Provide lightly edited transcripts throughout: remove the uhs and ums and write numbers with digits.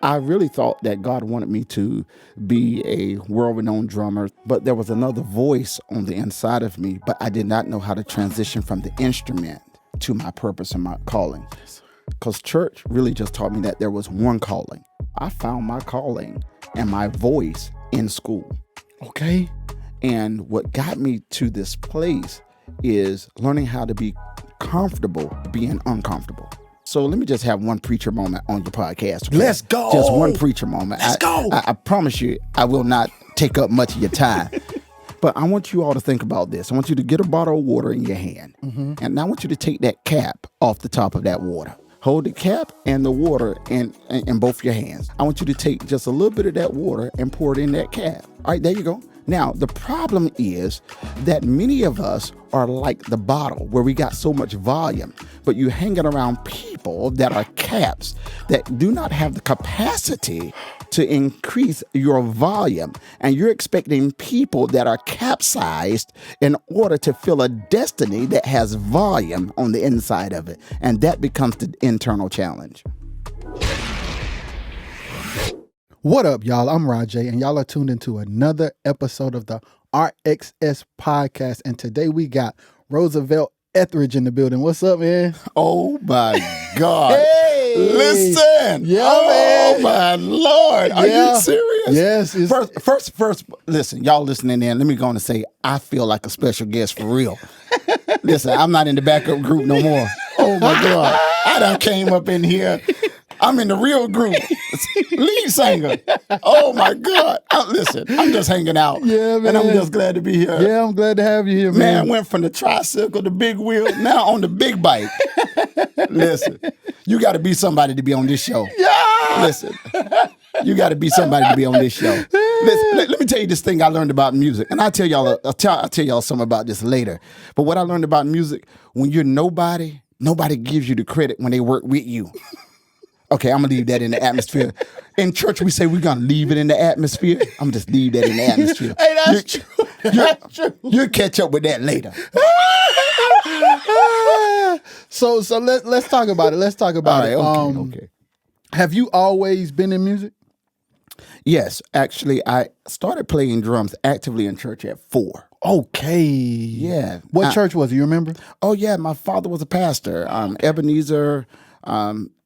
I really thought that God wanted me to be a world-renowned drummer, but there was another voice on the inside of me, but I did not know how to transition from the instrument to my purpose and my calling. Because church really just taught me that there was one calling. I found my calling and my voice in school. Okay. And what got me to this place is learning how to be comfortable being uncomfortable. So let me just have one preacher moment on your podcast. Okay? Let's go. Just one preacher moment. Let's go. I promise you, I will not take up much of your time. But I want you all to think about this. I want you to get a bottle of water in your hand. And I want you to take that cap off the top of that water. Hold the cap and the water in both your hands. I want you to take just a little bit of that water and pour it in that cap. All right, there you go. Now, the problem is that many of us are like the bottle where we got so much volume, but you're hanging around people that are caps that do not have the capacity to increase your volume. And you're expecting people that are capsized in order to fill a destiny that has volume on the inside of it. And that becomes the internal challenge. What up, y'all? I'm Rajay, and y'all are tuned into another episode of the RXS podcast. And today we got Roosevelt Ethridge in the building. What's up, man? Oh my God. Hey! Listen. Yeah, oh man. My Lord. Are you serious? Yes. First, listen, y'all listening in, let me go on and say, I feel like a special guest for real. Listen, I'm not in the backup group no more. Oh my God. I done came up in here. I'm in the real group. Lead singer. Oh my God. Listen, I'm just hanging out. Yeah, man. And I'm just glad to be here. Yeah, I'm glad to have you here, man. Man, went from the tricycle, the big wheel, now on the big bike. Listen, you got to be somebody to be on this show. Yeah. Listen, you got to be somebody to be on this show. Listen, let me tell you this thing I learned about music, and I'll tell y'all something about this later. But what I learned about music, when you're nobody gives you the credit when they work with you. Okay, I'm going to leave that in the atmosphere. In church, we say we're going to leave it in the atmosphere. I'm going to just leave that in the atmosphere. Hey, that's true. That's true. You'll catch up with that later. So let's talk about it. Let's talk about it. Okay. Have you always been in music? Yes, actually, I started playing drums actively in church at 4. Okay. Yeah. What church was it? You remember? Oh, yeah. My father was a pastor, Ebenezer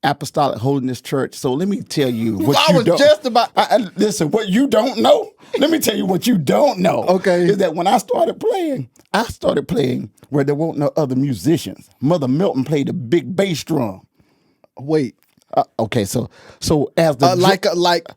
Apostolic Holiness Church. So let me tell you what listen, what you don't know. Let me tell you what you don't know. Okay. Is that when I started playing where there weren't no other musicians. Mother Milton played the big bass drum. Wait. Okay, so as the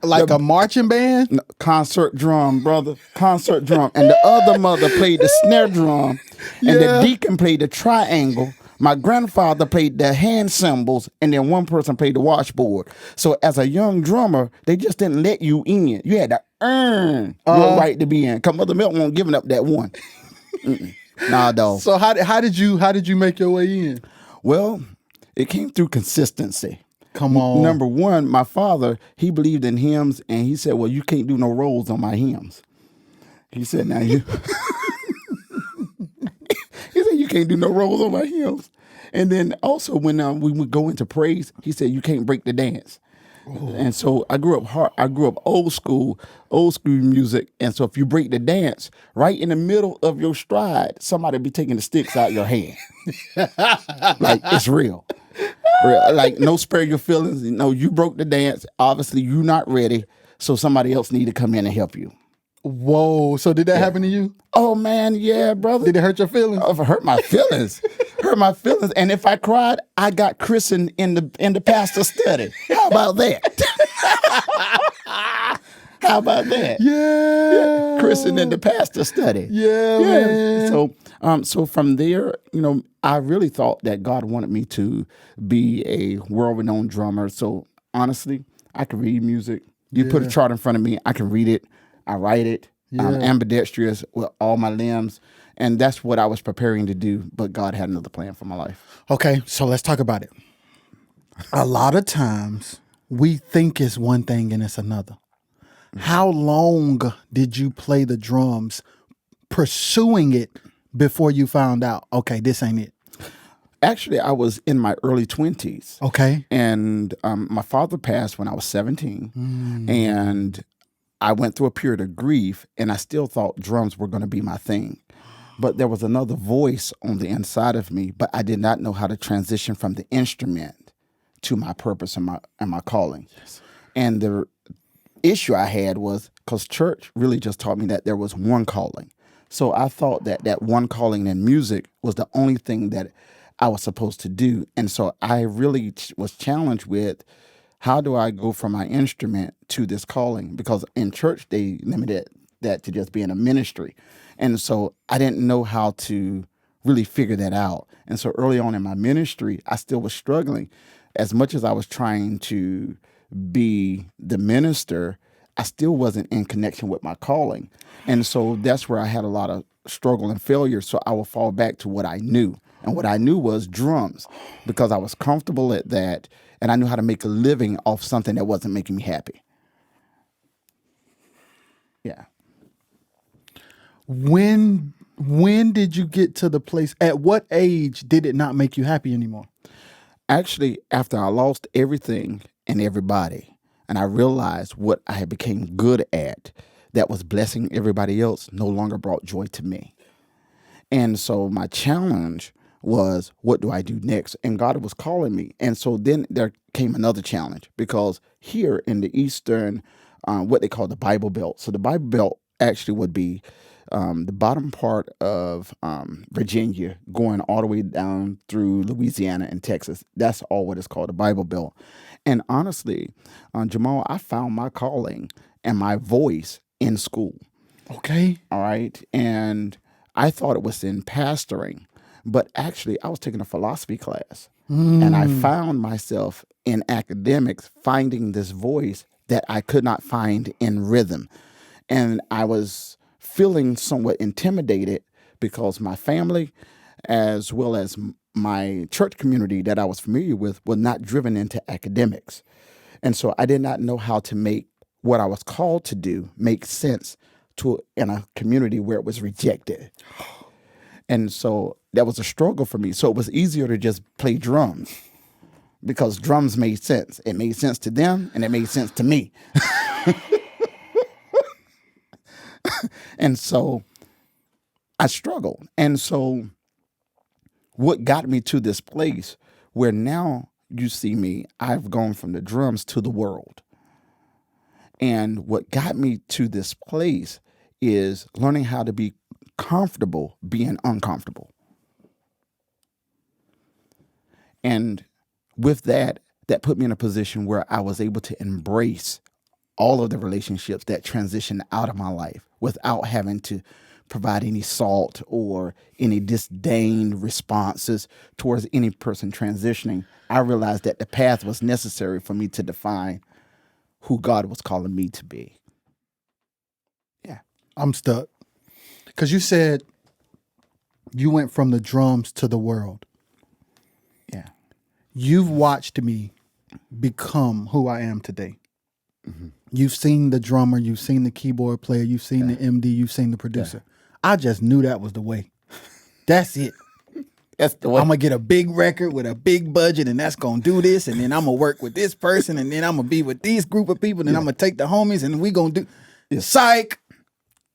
like a marching band, concert drum, brother, concert drum, and the other mother played the snare drum, and the deacon played the triangle. My grandfather played the hand cymbals, and then one person played the washboard. So as a young drummer, they just didn't let you in. You had to earn your right to be in. Cause Mother Milton won't giving up that one. Nah, dog. So how did you make your way in? Well, it came through consistency. Come on. Number one, my father, he believed in hymns, and he said, well, you can't do no rolls on my hymns. He said, now you... He said, you can't do no rolls on my hymns. And then also when we would go into praise, he said, you can't break the dance. Ooh. And so I grew up old school music. And so if you break the dance, right in the middle of your stride, somebody be taking the sticks out your hand. Like, it's real. Like, no spare your feelings. No, you broke the dance. Obviously, you're not ready. So somebody else need to come in and help you. Whoa. So did that happen to you? Oh, man. Yeah, brother. Did it hurt your feelings? Oh, it hurt my feelings. Hurt my feelings. And if I cried, I got christened in the pastor's study. How about that? How about that? Yeah. Christened in the pastor's study. Yeah, man. So from there, I really thought that God wanted me to be a world-renowned drummer. So honestly, I could read music. You put a chart in front of me, I can read it. I write it. I'm ambidextrous with all my limbs. And that's what I was preparing to do. But God had another plan for my life. Okay, so let's talk about it. A lot of times we think it's one thing and it's another. How long did you play the drums pursuing it before you found out, okay, this ain't it? Actually, I was in my early 20s. Okay. And my father passed when I was 17. And I went through a period of grief, and I still thought drums were going to be my thing. But there was another voice on the inside of me, but I did not know how to transition from the instrument to my purpose and my calling. Yes. And the issue I had was because church really just taught me that there was one calling. So I thought that that one calling in music was the only thing that I was supposed to do. And so I really was challenged with, how do I go from my instrument to this calling? Because in church, they limited that to just being a ministry. And so I didn't know how to really figure that out. And so early on in my ministry, I still was struggling. As much as I was trying to be the minister, I still wasn't in connection with my calling. And so that's where I had a lot of struggle and failure. So I would fall back to what I knew. And what I knew was drums, because I was comfortable at that. And I knew how to make a living off something that wasn't making me happy. Yeah. When did you get to the place? At what age did it not make you happy anymore? Actually, after I lost everything and everybody, and I realized what I had became good at that was blessing everybody else no longer brought joy to me. And so my challenge was, what do I do next? And God was calling me. And so then there came another challenge, because here in the Eastern, what they call the Bible Belt. So the Bible Belt actually would be the bottom part of Virginia, going all the way down through Louisiana and Texas. That's all what is called the Bible Belt. And honestly, Jamal, I found my calling and my voice in school. Okay. All right. And I thought it was in pastoring, but actually I was taking a philosophy class, and I found myself in academics finding this voice that I could not find in rhythm. And I was feeling somewhat intimidated because my family, as well as my church community that I was familiar with, were not driven into academics. And so I did not know how to make what I was called to do make sense in a community where it was rejected. And so that was a struggle for me. So it was easier to just play drums, because drums made sense. It made sense to them, and it made sense to me. And so I struggled. And so what got me to this place where now you see me, I've gone from the drums to the world. And what got me to this place is learning how to be comfortable being uncomfortable. And with that, that put me in a position where I was able to embrace all of the relationships that transitioned out of my life without having to provide any salt or any disdain responses towards any person transitioning. I realized that the path was necessary for me to define who God was calling me to be. Yeah. I'm stuck. Because you said you went from the drums to the world. Yeah. You've watched me become who I am today. Mm-hmm. You've seen the drummer, you've seen the keyboard player, you've seen the MD, you've seen the producer. Yeah. I just knew that was the way. That's it. That's the way. I'm going to get a big record with a big budget, and that's going to do this, and then I'm going to work with this person, and then I'm going to be with this group of people, and then I'm going to take the homies, and we going to do... Psych!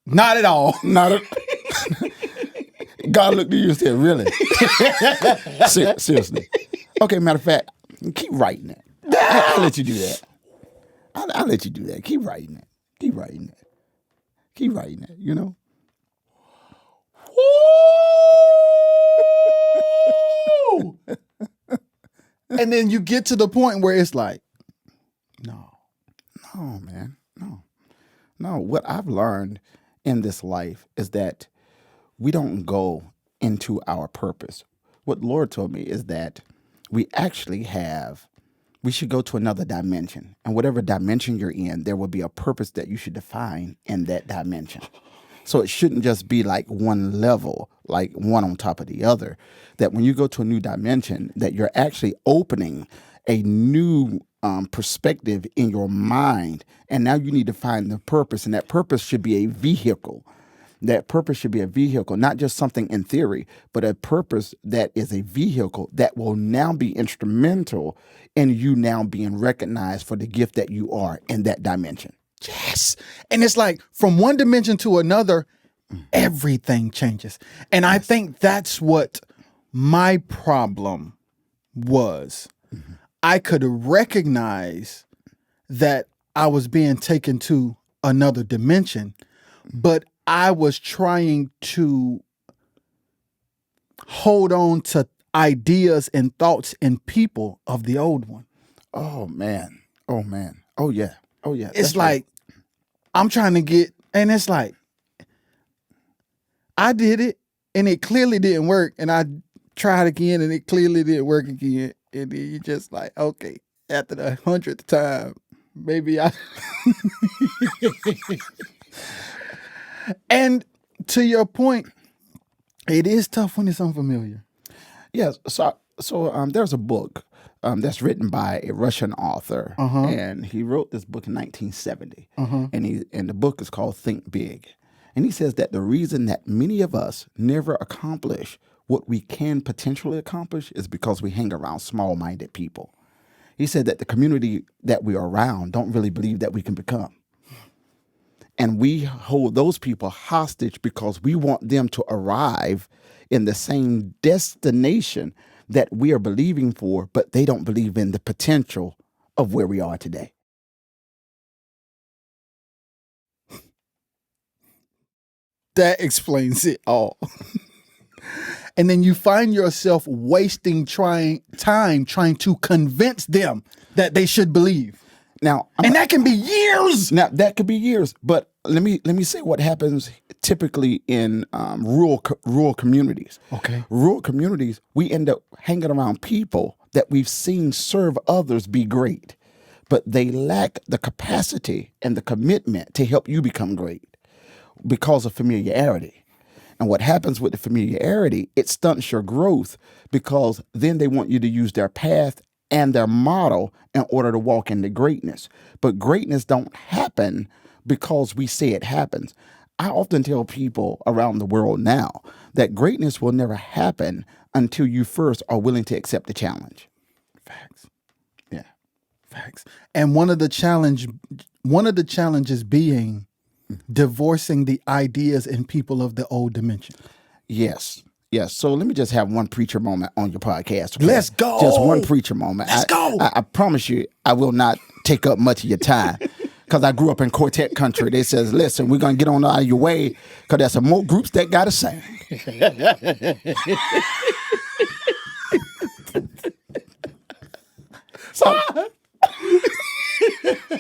Not at all. Not at God looked at you and said, really? Seriously. Okay, matter of fact, keep writing it. I'll let you do that. I'll let you do that. Keep writing it. Keep writing it. Keep writing it, you know? Woo! And then you get to the point where it's like, no, man, no. What I've learned in this life is that we don't go into our purpose. What the Lord told me is that we should go to another dimension. And whatever dimension you're in, there will be a purpose that you should define in that dimension. So it shouldn't just be like one level, like one on top of the other. That when you go to a new dimension, that you're actually opening a new perspective in your mind. And now you need to find the purpose. And that purpose should be a vehicle That purpose should be a vehicle, not just something in theory, but a purpose that is a vehicle that will now be instrumental in you now being recognized for the gift that you are in that dimension. Yes. And it's like from one dimension to another, everything changes. And I think that's what my problem was. I could recognize that I was being taken to another dimension, but I was trying to hold on to ideas and thoughts and people of the old one. Oh man. Oh man. Oh yeah. Oh yeah. It's like I'm trying to get, and it's like I did it and it clearly didn't work, and I tried again and it clearly didn't work again, and then you just like, okay, after the 100th time, maybe I. And to your point, it is tough when it's unfamiliar. Yes. So there's a book that's written by a Russian author, and he wrote this book in 1970, and the book is called Think Big, and he says that the reason that many of us never accomplish what we can potentially accomplish is because we hang around small-minded people. He said that the community that we're around don't really believe that we can become. And we hold those people hostage because we want them to arrive in the same destination that we are believing for, but they don't believe in the potential of where we are today. That explains it all. And then you find yourself wasting time trying to convince them that they should believe. Now, that can be years. Now that could be years, but let me say what happens typically in rural communities. Okay. Rural communities, we end up hanging around people that we've seen serve others be great, but they lack the capacity and the commitment to help you become great because of familiarity. And what happens with the familiarity, it stunts your growth because then they want you to use their path and their model in order to walk into greatness. But greatness don't happen because we say it happens. I often tell people around the world now that greatness will never happen until you first are willing to accept the challenge. Facts. Yeah. Facts. And one of the challenges being divorcing the ideas and people of the old dimension. Yes. Yes. So let me just have one preacher moment on your podcast. Okay? Let's go. Just one preacher moment. Let's go. I promise you, I will not take up much of your time because I grew up in quartet country. They says, listen, we're going to get on out of your way because there's some more groups that got to sing. So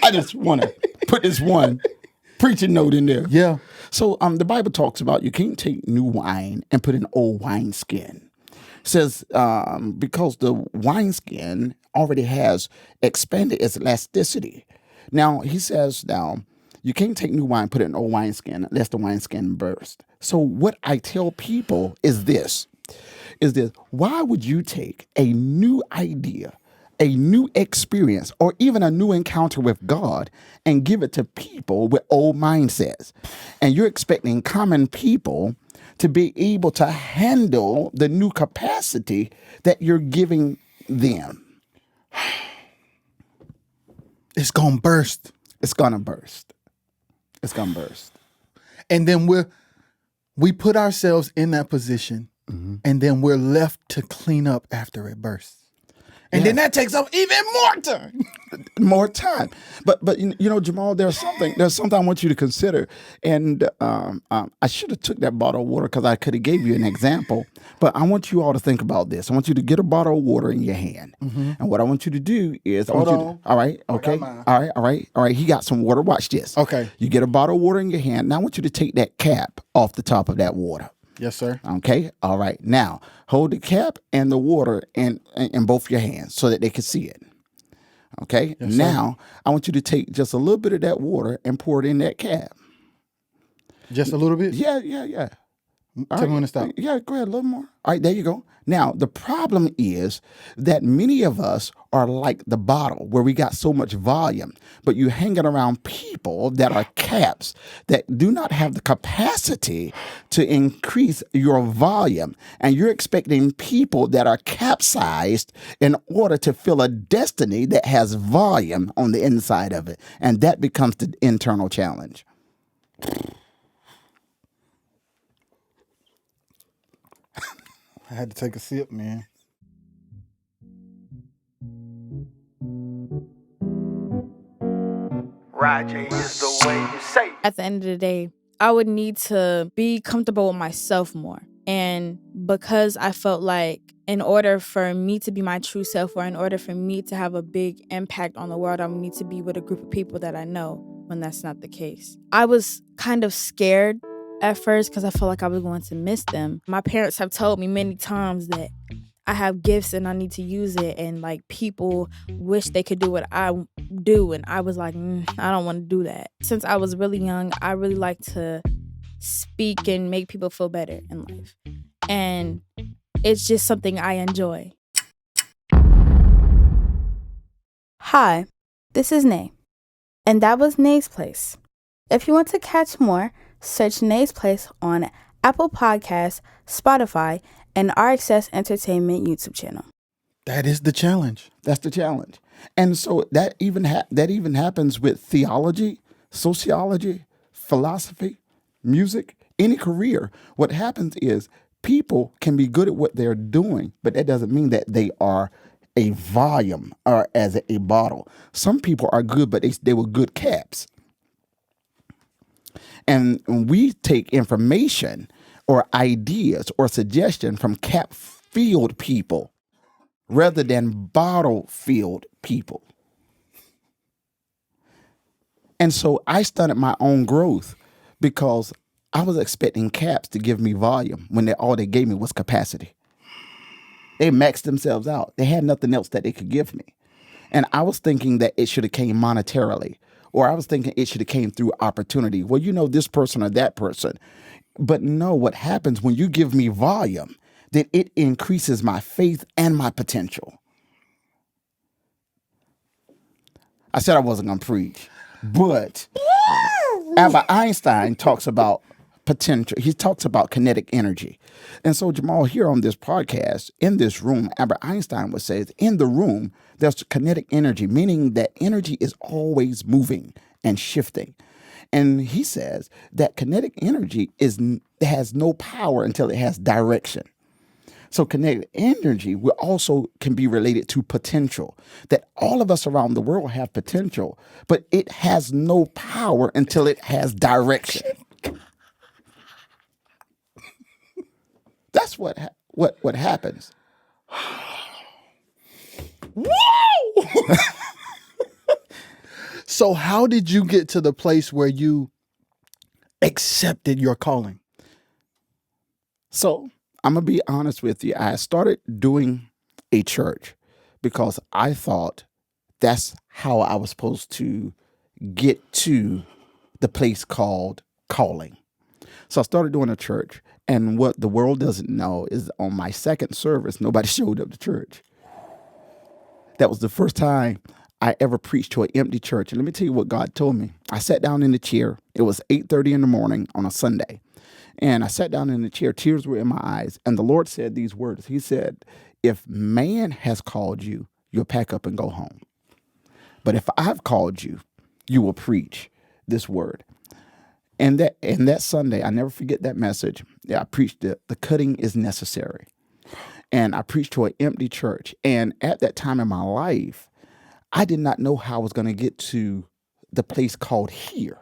I just want to put this one preaching note in there. Yeah. So the Bible talks about you can't take new wine and put in old wineskin. It says because the wineskin already has expanded its elasticity. Now, he says, you can't take new wine, put it in old wineskin unless the wineskin burst. So what I tell people is this, why would you take a new idea, a new experience, or even a new encounter with God and give it to people with old mindsets? And you're expecting common people to be able to handle the new capacity that you're giving them. It's going to burst. It's going to burst. It's going to burst. And then we put ourselves in that position, and then we're left to clean up after it bursts. And then that takes up even more time. More time. But you know, Jamal, there's something I want you to consider. And I should have took that bottle of water because I could have gave you an example. But I want you all to think about this. I want you to get a bottle of water in your hand. And what I want you to do is all right, okay. All right. He got some water. Watch this. Okay. You get a bottle of water in your hand. Now I want you to take that cap off the top of that water. Yes, sir. Okay. All right. Now hold the cap and the water in both your hands so that they can see it. Okay. Yes, now I want you to take just a little bit of that water and pour it in that cap. Just a little bit? Yeah. Tell me when to stop. Yeah, go ahead, a little more. All right, there you go. Now, the problem is that many of us are like the bottle where we got so much volume, but you're hanging around people that are caps that do not have the capacity to increase your volume. And you're expecting people that are capsized in order to fill a destiny that has volume on the inside of it. And that becomes the internal challenge. I had to take a sip, man. Roger is the way you say. At the end of the day, I would need to be comfortable with myself more. And because I felt like in order for me to be my true self, or in order for me to have a big impact on the world, I would need to be with a group of people that I know, when that's not the case. I was kind of scared at first because I felt like I was going to miss them. My parents have told me many times that I have gifts and I need to use it, and like people wish they could do what I do, and I was like, I don't want to do that. Since I was really young, I really like to speak and make people feel better in life, and it's just something I enjoy. Hi, this is Nay, and that was Nay's Place. If you want to catch more, search Nay's Place on Apple Podcasts, Spotify, and RXS Entertainment YouTube channel. That is the challenge. That's the challenge. And so that even happens with theology, sociology, philosophy, music, any career. What happens is people can be good at what they're doing, but that doesn't mean that they are a volume or as a bottle. Some people are good, but they were good caps. And we take information or ideas or suggestion from cap-filled people rather than bottle-filled people. And so I stunted my own growth because I was expecting caps to give me volume when all they gave me was capacity. They maxed themselves out. They had nothing else that they could give me. And I was thinking that it should have came monetarily, or I was thinking it should have came through opportunity. Well, you know, this person or that person. But no, what happens when you give me volume, then it increases my faith and my potential. I said I wasn't going to preach, but Albert Einstein talks about potential. He talks about kinetic energy. And so, Jamal, here on this podcast, in this room, Albert Einstein would say, in the room, there's kinetic energy, meaning that energy is always moving and shifting. And he says that kinetic energy has no power until it has direction. So kinetic energy also can be related to potential, that all of us around the world have potential, but it has no power until it has direction. That's what happens. Whoa! So how did you get to the place where you accepted your calling? So I'm going to be honest with you. I started doing a church because I thought that's how I was supposed to get to the place called calling. So I started doing a church. And what the world doesn't know is on my second service, nobody showed up to church. That was the first time I ever preached to an empty church. And let me tell you what God told me. I sat down in the chair. It was 8:30 in the morning on a Sunday. And I sat down in the chair. Tears were in my eyes. And the Lord said these words. He said, if man has called you, you'll pack up and go home. But if I've called you, you will preach this word. And that Sunday, I never forget that message. I preached the cutting is necessary. And I preached to an empty church. And at that time in my life, I did not know how I was going to get to the place called here,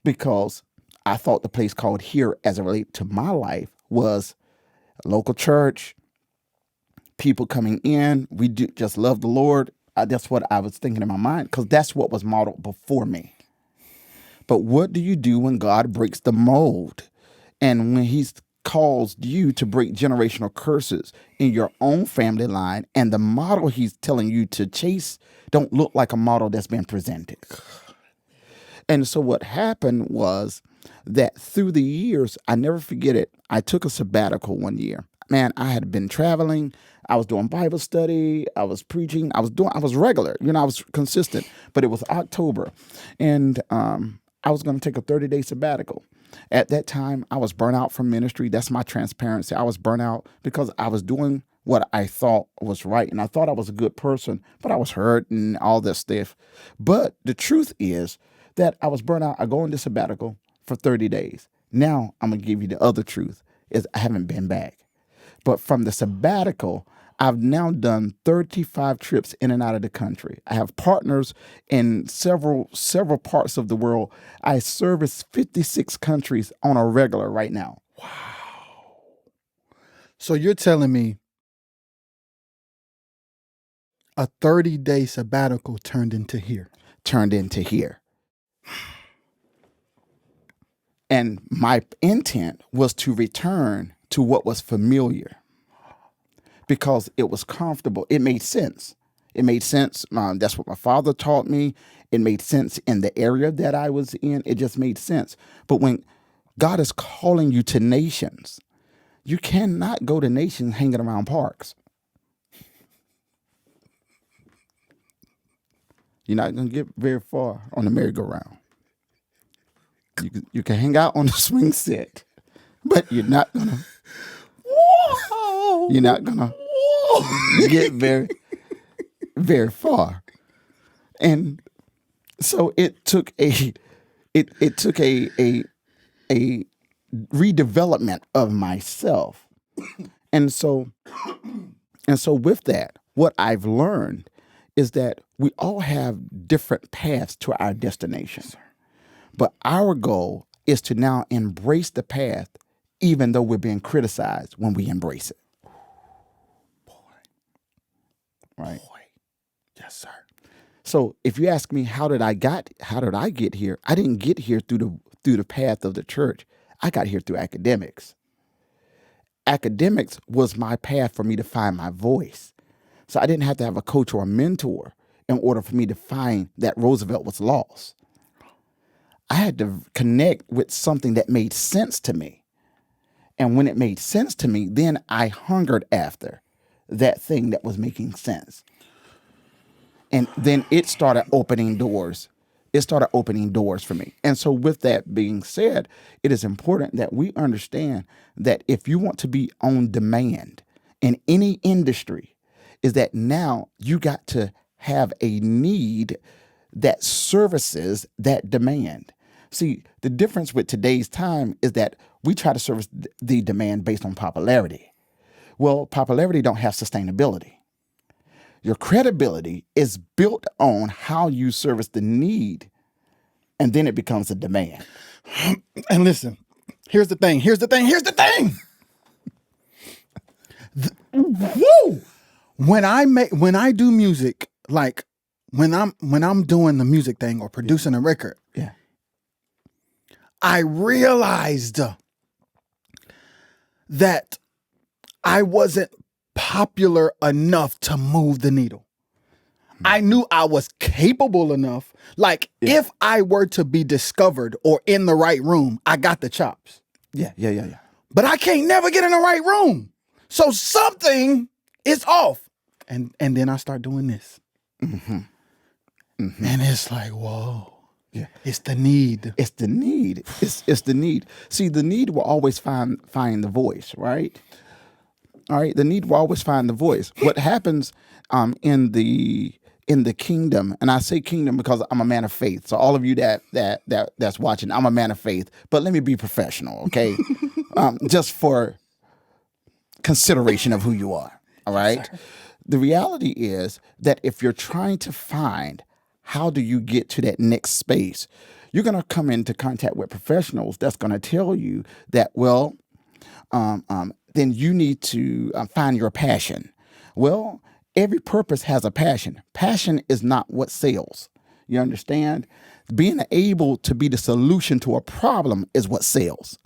because I thought the place called here, as it related to my life, was a local church, people coming in. We just love the Lord. That's what I was thinking in my mind, because that's what was modeled before me. But what do you do when God breaks the mold and when He calls you to break generational curses in your own family line, and the model He's telling you to chase don't look like a model that's been presented? And so what happened was that through the years, I never forget it. I took a sabbatical one year. Man, I had been traveling. I was doing Bible study. I was preaching. I was regular. I was consistent. But it was October, and I was going to take a 30-day sabbatical. At that time, I was burnt out from ministry. That's my transparency. I was burnt out because I was doing what I thought was right, and I thought I was a good person, but I was hurt and all this stuff. But the truth is that I was burnt out. I go into sabbatical for 30 days. Now I'm going to give you the other truth is I haven't been back. But from the sabbatical, I've now done 35 trips in and out of the country. I have partners in several parts of the world. I service 56 countries on a regular right now. So you're telling me a 30-day sabbatical turned into here. And my intent was to return to what was familiar because it was comfortable. It made sense. That's what my father taught me. It made sense in the area that I was in. It just made sense. But when God is calling you to nations, you cannot go to nations hanging around parks. You're not going to get very far on the merry-go-round. You can hang out on the swing set, but you're not going to get very, very far. And so it took a redevelopment of myself. And so with that, what I've learned is that we all have different paths to our destination. But our goal is to now embrace the path, even though we're being criticized when we embrace it. Right? Yes, sir. So if you ask me, how did I get here? I didn't get here through the path of the church. I got here through academics. Academics was my path for me to find my voice. So I didn't have to have a coach or a mentor in order for me to find that Roosevelt was lost. I had to connect with something that made sense to me. And when it made sense to me, then I hungered after that thing that was making sense. And then it started opening doors. For me. And so with that being said, it is important that we understand that if you want to be on demand in any industry, is that now you got to have a need that services that demand. See, the difference with today's time is that we try to service the demand based on popularity. Well, popularity don't have sustainability. Your credibility is built on how you service the need, and then it becomes a demand. And listen, here's the thing. Woo! When I do music, like when I'm doing the music thing or producing a record, Yeah. I realized that I wasn't popular enough to move the needle. I knew I was capable enough. Like if I were to be discovered or in the right room, I got the chops. Yeah. But I can't never get in the right room. So something is off. And then I start doing this. Mm-hmm. Mm-hmm. And it's like, whoa. Yeah. It's the need. It's the need. It's the need. See, the need will always find the voice, right? All right. The need will always find the voice. What happens in the kingdom, and I say kingdom because I'm a man of faith. So all of you that's watching, I'm a man of faith. But let me be professional, okay? Just for consideration of who you are. All right. Sorry. The reality is that if you're trying to find how do you get to that next space, you're going to come into contact with professionals that's going to tell you that, well, then you need to find your passion. Well, every purpose has a passion. Passion is not what sells. You understand? Being able to be the solution to a problem is what sells.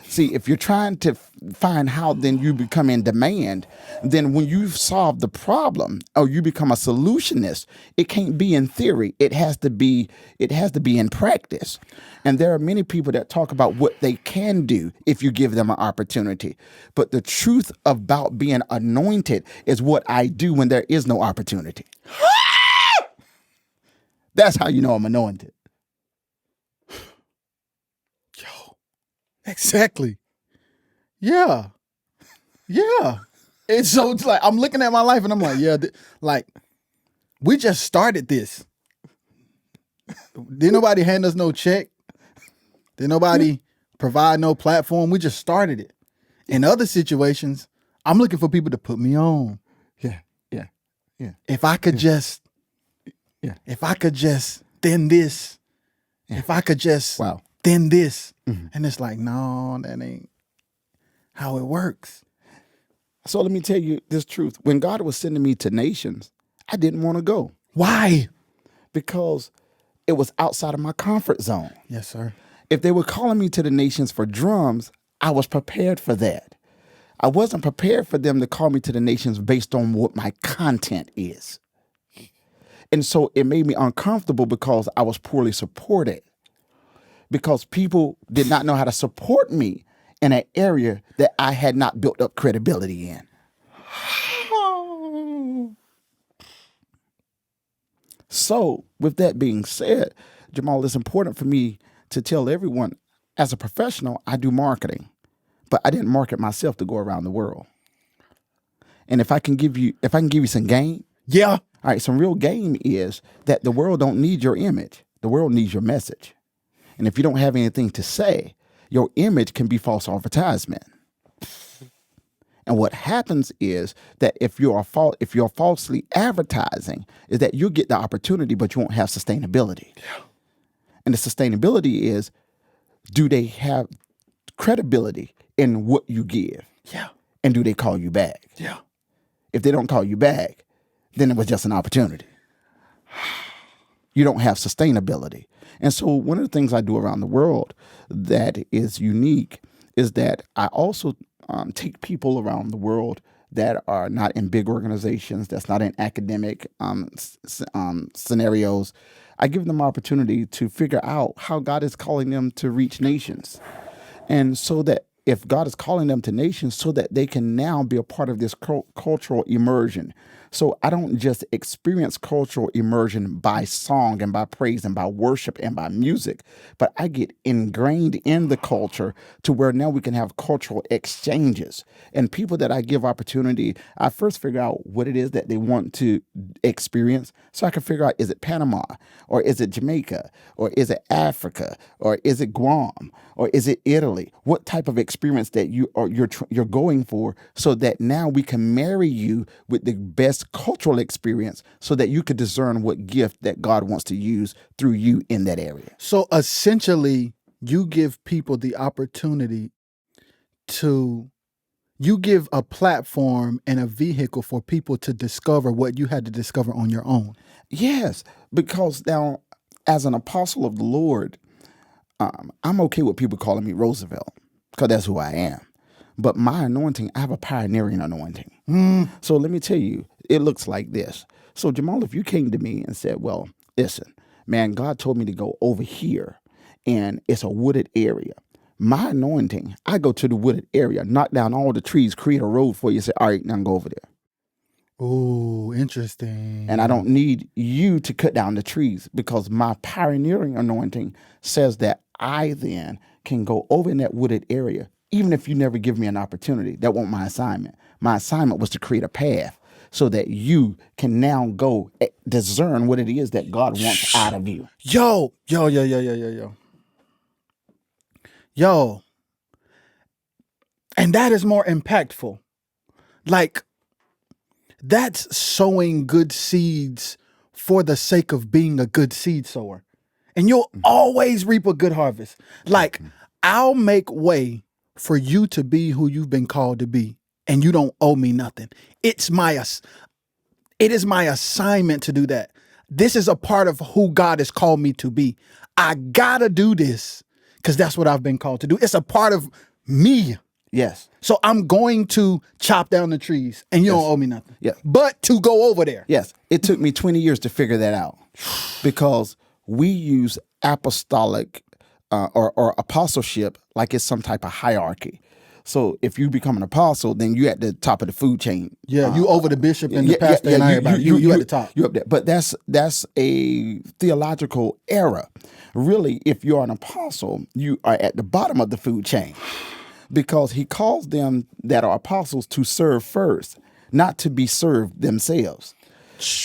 See, if you're trying to find how then you become in demand, then when you've solved the problem or you become a solutionist, it can't be in theory. It has to be in practice. And there are many people that talk about what they can do if you give them an opportunity. But the truth about being anointed is what I do when there is no opportunity. That's how you know I'm anointed. Exactly. Yeah. Yeah. It's so it's like I'm looking at my life and I'm like, yeah, like we just started this. Didn't nobody hand us no check? Didn't nobody provide no platform? We just started it. In other situations, I'm looking for people to put me on. Yeah. If I could just, if I could just, then this. If I could just, then this. And it's like, no, that ain't how it works. So let me tell you this truth. When God was sending me to nations, I didn't want to go. Why? Because it was outside of my comfort zone. Yes, sir. If they were calling me to the nations for drums, I was prepared for that. I wasn't prepared for them to call me to the nations based on what my content is. And so it made me uncomfortable because I was poorly supported. Because people did not know how to support me in an area that I had not built up credibility in. So, with that being said, Jamal, it's important for me to tell everyone, as a professional, I do marketing, but I didn't market myself to go around the world. And if I can give you some game, all right, some real game is that the world don't need your image. The world needs your message. And if you don't have anything to say, your image can be false advertisement. And what happens is that if you're falsely advertising, is that you get the opportunity, but you won't have sustainability. Yeah. And the sustainability is, do they have credibility in what you give? Yeah. And do they call you back? Yeah. If they don't call you back, then it was just an opportunity. You don't have sustainability. And so one of the things I do around the world that is unique is that I also take people around the world that are not in big organizations, that's not in academic scenarios. I give them opportunity to figure out how God is calling them to reach nations. And so that if God is calling them to nations, so that they can now be a part of this cultural immersion. So I don't just experience cultural immersion by song and by praise and by worship and by music, but I get ingrained in the culture to where now we can have cultural exchanges. And people that I give opportunity, I first figure out what it is that they want to experience. So I can figure out, is it Panama or is it Jamaica or is it Africa or is it Guam or is it Italy? What type of experience that you're going for, so that now we can marry you with the best cultural experience, so that you could discern what gift that God wants to use through you in that area. So essentially, you give people the opportunity you give a platform and a vehicle for people to discover what you had to discover on your own. Yes, because now, as an apostle of the Lord, I'm okay with people calling me Roosevelt, because that's who I am. But my anointing, I have a pioneering anointing. So let me tell you, it looks like this. So Jamal, if you came to me and said, well, listen, man, God told me to go over here and it's a wooded area. My anointing, I go to the wooded area, knock down all the trees, create a road for you, say, all right, now go over there. Oh, interesting. And I don't need you to cut down the trees, because my pioneering anointing says that I then can go over in that wooded area, even if you never give me an opportunity. That wasn't my assignment. My assignment was to create a path so that you can now go discern what it is that God wants out of you. Yo. And that is more impactful. Like, that's sowing good seeds for the sake of being a good seed sower. And you'll always reap a good harvest. Like, I'll make way for you to be who you've been called to be, and you don't owe me nothing. It is my assignment to do that. This is a part of who God has called me to be. I gotta do this because that's what I've been called to do. It's a part of me. Yes. So I'm going to chop down the trees and you don't owe me nothing. Yeah. But to go over there. Yes. It took me 20 years to figure that out because we use apostolic or apostleship like it's some type of hierarchy. So if you become an apostle, then you're at the top of the food chain. Yeah, you over the bishop and the pastor and everybody. You at the top. You're up there. But that's a theological error. Really, if you're an apostle, you are at the bottom of the food chain because he calls them that are apostles to serve first, not to be served themselves.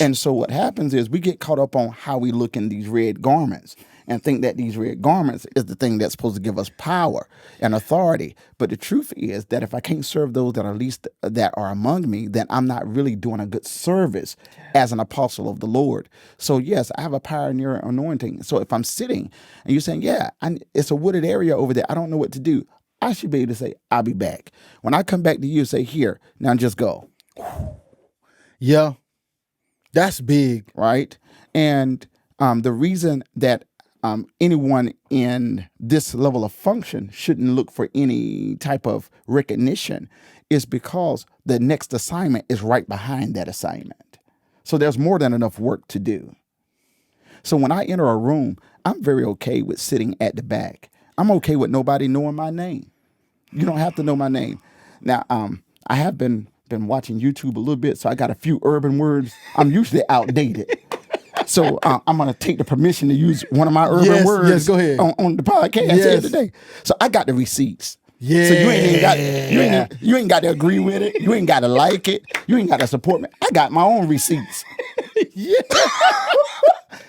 And so what happens is we get caught up on how we look in these red garments and think that these red garments is the thing that's supposed to give us power and authority. But the truth is that if I can't serve those that are least that are among me, then I'm not really doing a good service as an apostle of the Lord. So yes, I have a pioneer anointing. So if I'm sitting and you're saying, yeah, it's a wooded area over there, I don't know what to do, I should be able to say, I'll be back. When I come back to you, say, here, now just go. Yeah, that's big. Right? And the reason that anyone in this level of function shouldn't look for any type of recognition is because the next assignment is right behind that assignment. So there's more than enough work to do. So when I enter a room, I'm very okay with sitting at the back. I'm okay with nobody knowing my name. You don't have to know my name. Now, I have been watching YouTube a little bit, so I got a few urban words. I'm usually outdated. So I'm going to take the permission to use one of my urban words yes, go ahead. On the podcast here today. So I got the receipts. Yeah. So you ain't got to agree with it. You ain't got to like it. You ain't got to support me. I got my own receipts. Yeah.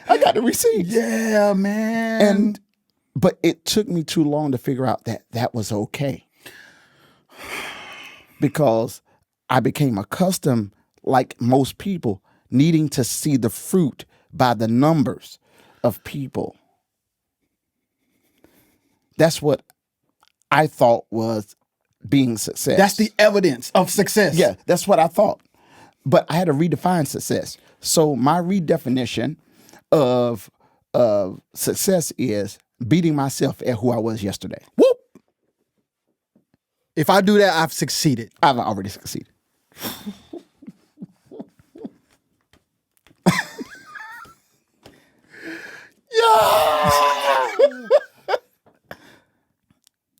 I got the receipts. Yeah, man. But it took me too long to figure out that was okay. Because I became accustomed, like most people, needing to see the fruit by the numbers of people. That's what I thought was being success. That's the evidence of success. Yeah, that's what I thought. But I had to redefine success. So my redefinition of success is beating myself at who I was yesterday. Whoop. If I do that, I've succeeded. I've already succeeded.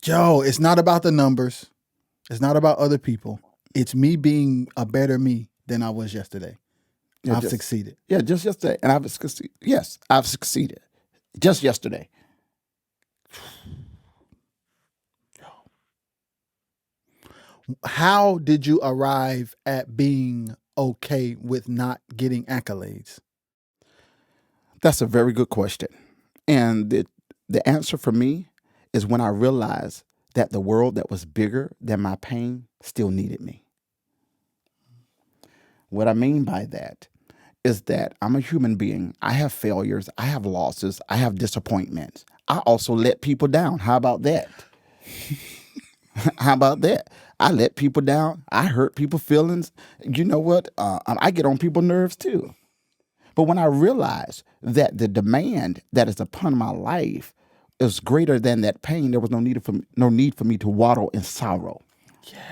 Joe, it's not about the numbers. It's not about other people. It's me being a better me than I was yesterday. Yeah, I've succeeded. Yeah, just yesterday. And I've succeeded. Yes, I've succeeded. Just yesterday. How did you arrive at being okay with not getting accolades? That's a very good question. And the answer for me is when I realized that the world that was bigger than my pain still needed me. What I mean by that is that I'm a human being. I have failures. I have losses. I have disappointments. I also let people down. How about that? How about that? I let people down. I hurt people's feelings. You know what? I get on people's nerves too. But when I realized that the demand that is upon my life is greater than that pain, there was no need for me to waddle in sorrow. Yeah.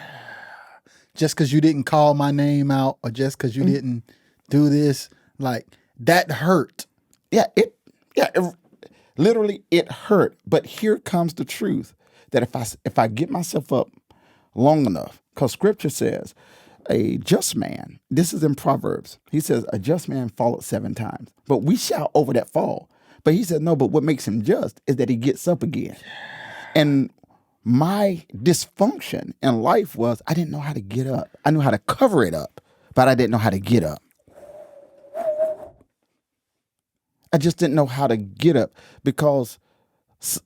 Just because you didn't call my name out, or just because you didn't do this, like that hurt. Yeah, literally it hurt. But here comes the truth that if I get myself up long enough, because Scripture says, a just man, this is in Proverbs, he says, a just man falleth 7 times, but we shout over that fall. But he said, no, but what makes him just is that he gets up again. And my dysfunction in life was I didn't know how to get up. I knew how to cover it up, but I didn't know how to get up. I just didn't know how to get up because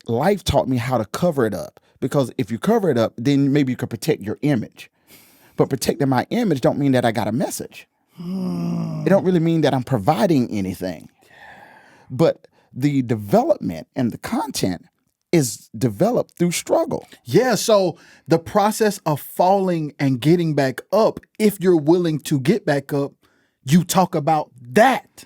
life taught me how to cover it up. Because if you cover it up, then maybe you could protect your image. But protecting my image don't mean that I got a message. It don't really mean that I'm providing anything. But the development and the content is developed through struggle. Yeah, so the process of falling and getting back up, if you're willing to get back up, you talk about that.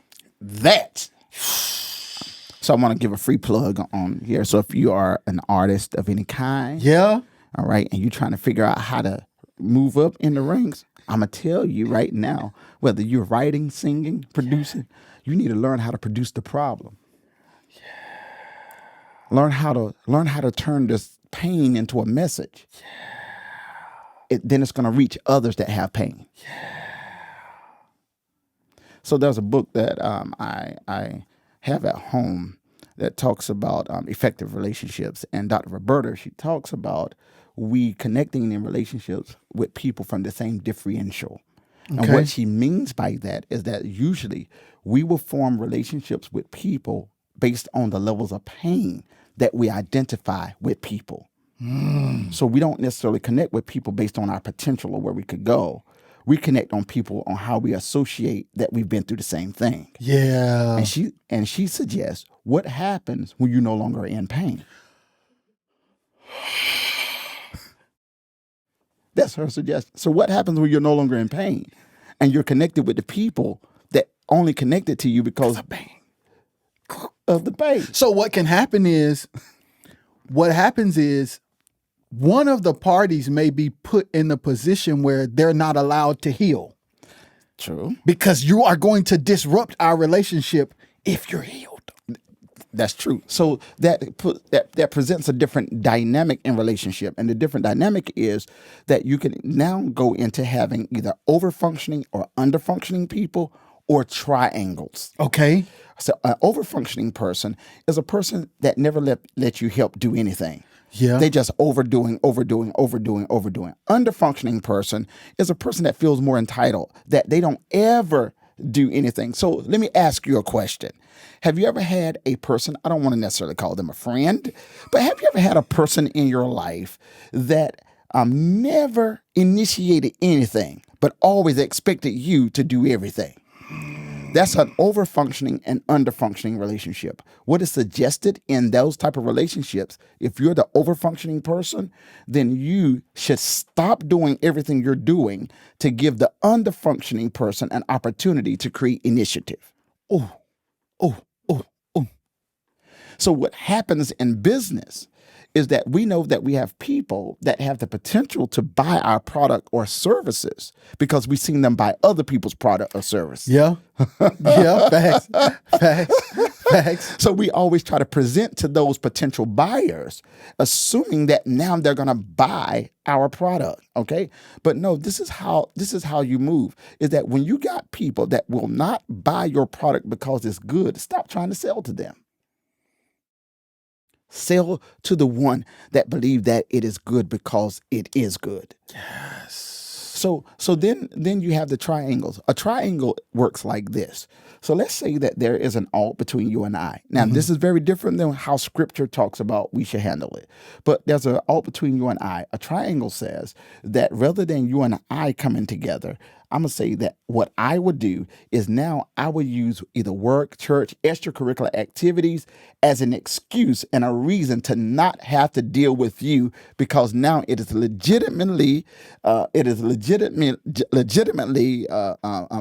So I want to give a free plug on here. So if you are an artist of any kind, Yeah. all right, and you're trying to figure out how to move up in the ranks, I'm going to tell you right now, whether you're writing, singing, producing, you need to learn how to produce the problem. Learn how to turn this pain into a message. Then it's going to reach others that have pain. So there's a book that I have at home that talks about effective relationships. And Dr. Roberta, she talks about we connecting in relationships with people from the same differential. Okay. And what she means by that is that usually we will form relationships with people based on the levels of pain that we identify with people. So we don't necessarily connect with people based on our potential or where we could go. We connect on people on how we associate that we've been through the same thing. Yeah. And she suggests, what happens when you're no longer in pain? That's her suggestion. So what happens when you're no longer in pain and you're connected with the people that only connected to you because of pain? Of the pain. So what happens is one of the parties may be put in a position where they're not allowed to heal. True. Because you are going to disrupt our relationship if you're healed. That's true. So that presents a different dynamic in relationship. And the different dynamic is that you can now go into having either over-functioning or under-functioning people or triangles. Okay. So an over-functioning person is a person that never let you help do anything. Yeah. They just overdoing. Under-functioning person is a person that feels more entitled, that they don't ever do anything. So let me ask you a question. Have you ever had a person, I don't want to necessarily call them a friend, but have you ever had a person in your life that never initiated anything, but always expected you to do everything? That's an over-functioning and under-functioning relationship. What is suggested in those type of relationships, if you're the over-functioning person, then you should stop doing everything you're doing to give the under-functioning person an opportunity to create initiative. Oh. So what happens in business is that we know that we have people that have the potential to buy our product or services because we've seen them buy other people's product or service. Yeah. Yeah. Facts. So we always try to present to those potential buyers, assuming that now they're going to buy our product. Okay. But no, this is how you move, is that when you got people that will not buy your product because it's good, stop trying to sell to them. Sell to the one that believe that it is good because it is good. Yes. So then you have the triangles. A triangle works like this. So let's say that there is an alt between you and I. Now, this is very different than how scripture talks about we should handle it. But there's an alt between you and I. A triangle says that rather than you and I coming together, I'm going to say that what I would do is now I would use either work, church, extracurricular activities as an excuse and a reason to not have to deal with you, because now it is legitimately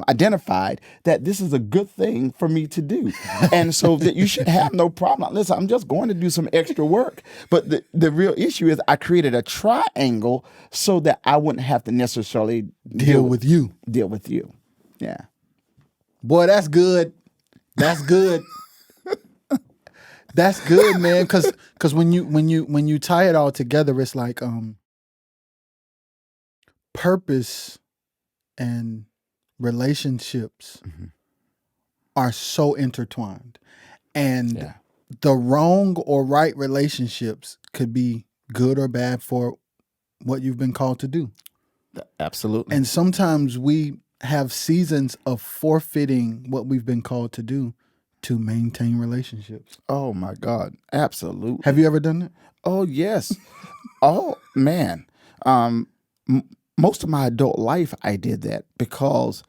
identified that this is a good thing for me to do. And so that you should have no problem. Listen, I'm just going to do some extra work. But the real issue is I created a triangle so that I wouldn't have to necessarily deal with you. Yeah. Boy, that's good. That's good. That's good, man. Because when you tie it all together, it's like purpose and relationships are so intertwined, and the wrong or right relationships could be good or bad for what you've been called to do. Absolutely. And sometimes we have seasons of forfeiting what we've been called to do to maintain relationships. Oh my God. Absolutely. Have you ever done that? Oh, yes. Oh, man. Most of my adult life, I did that because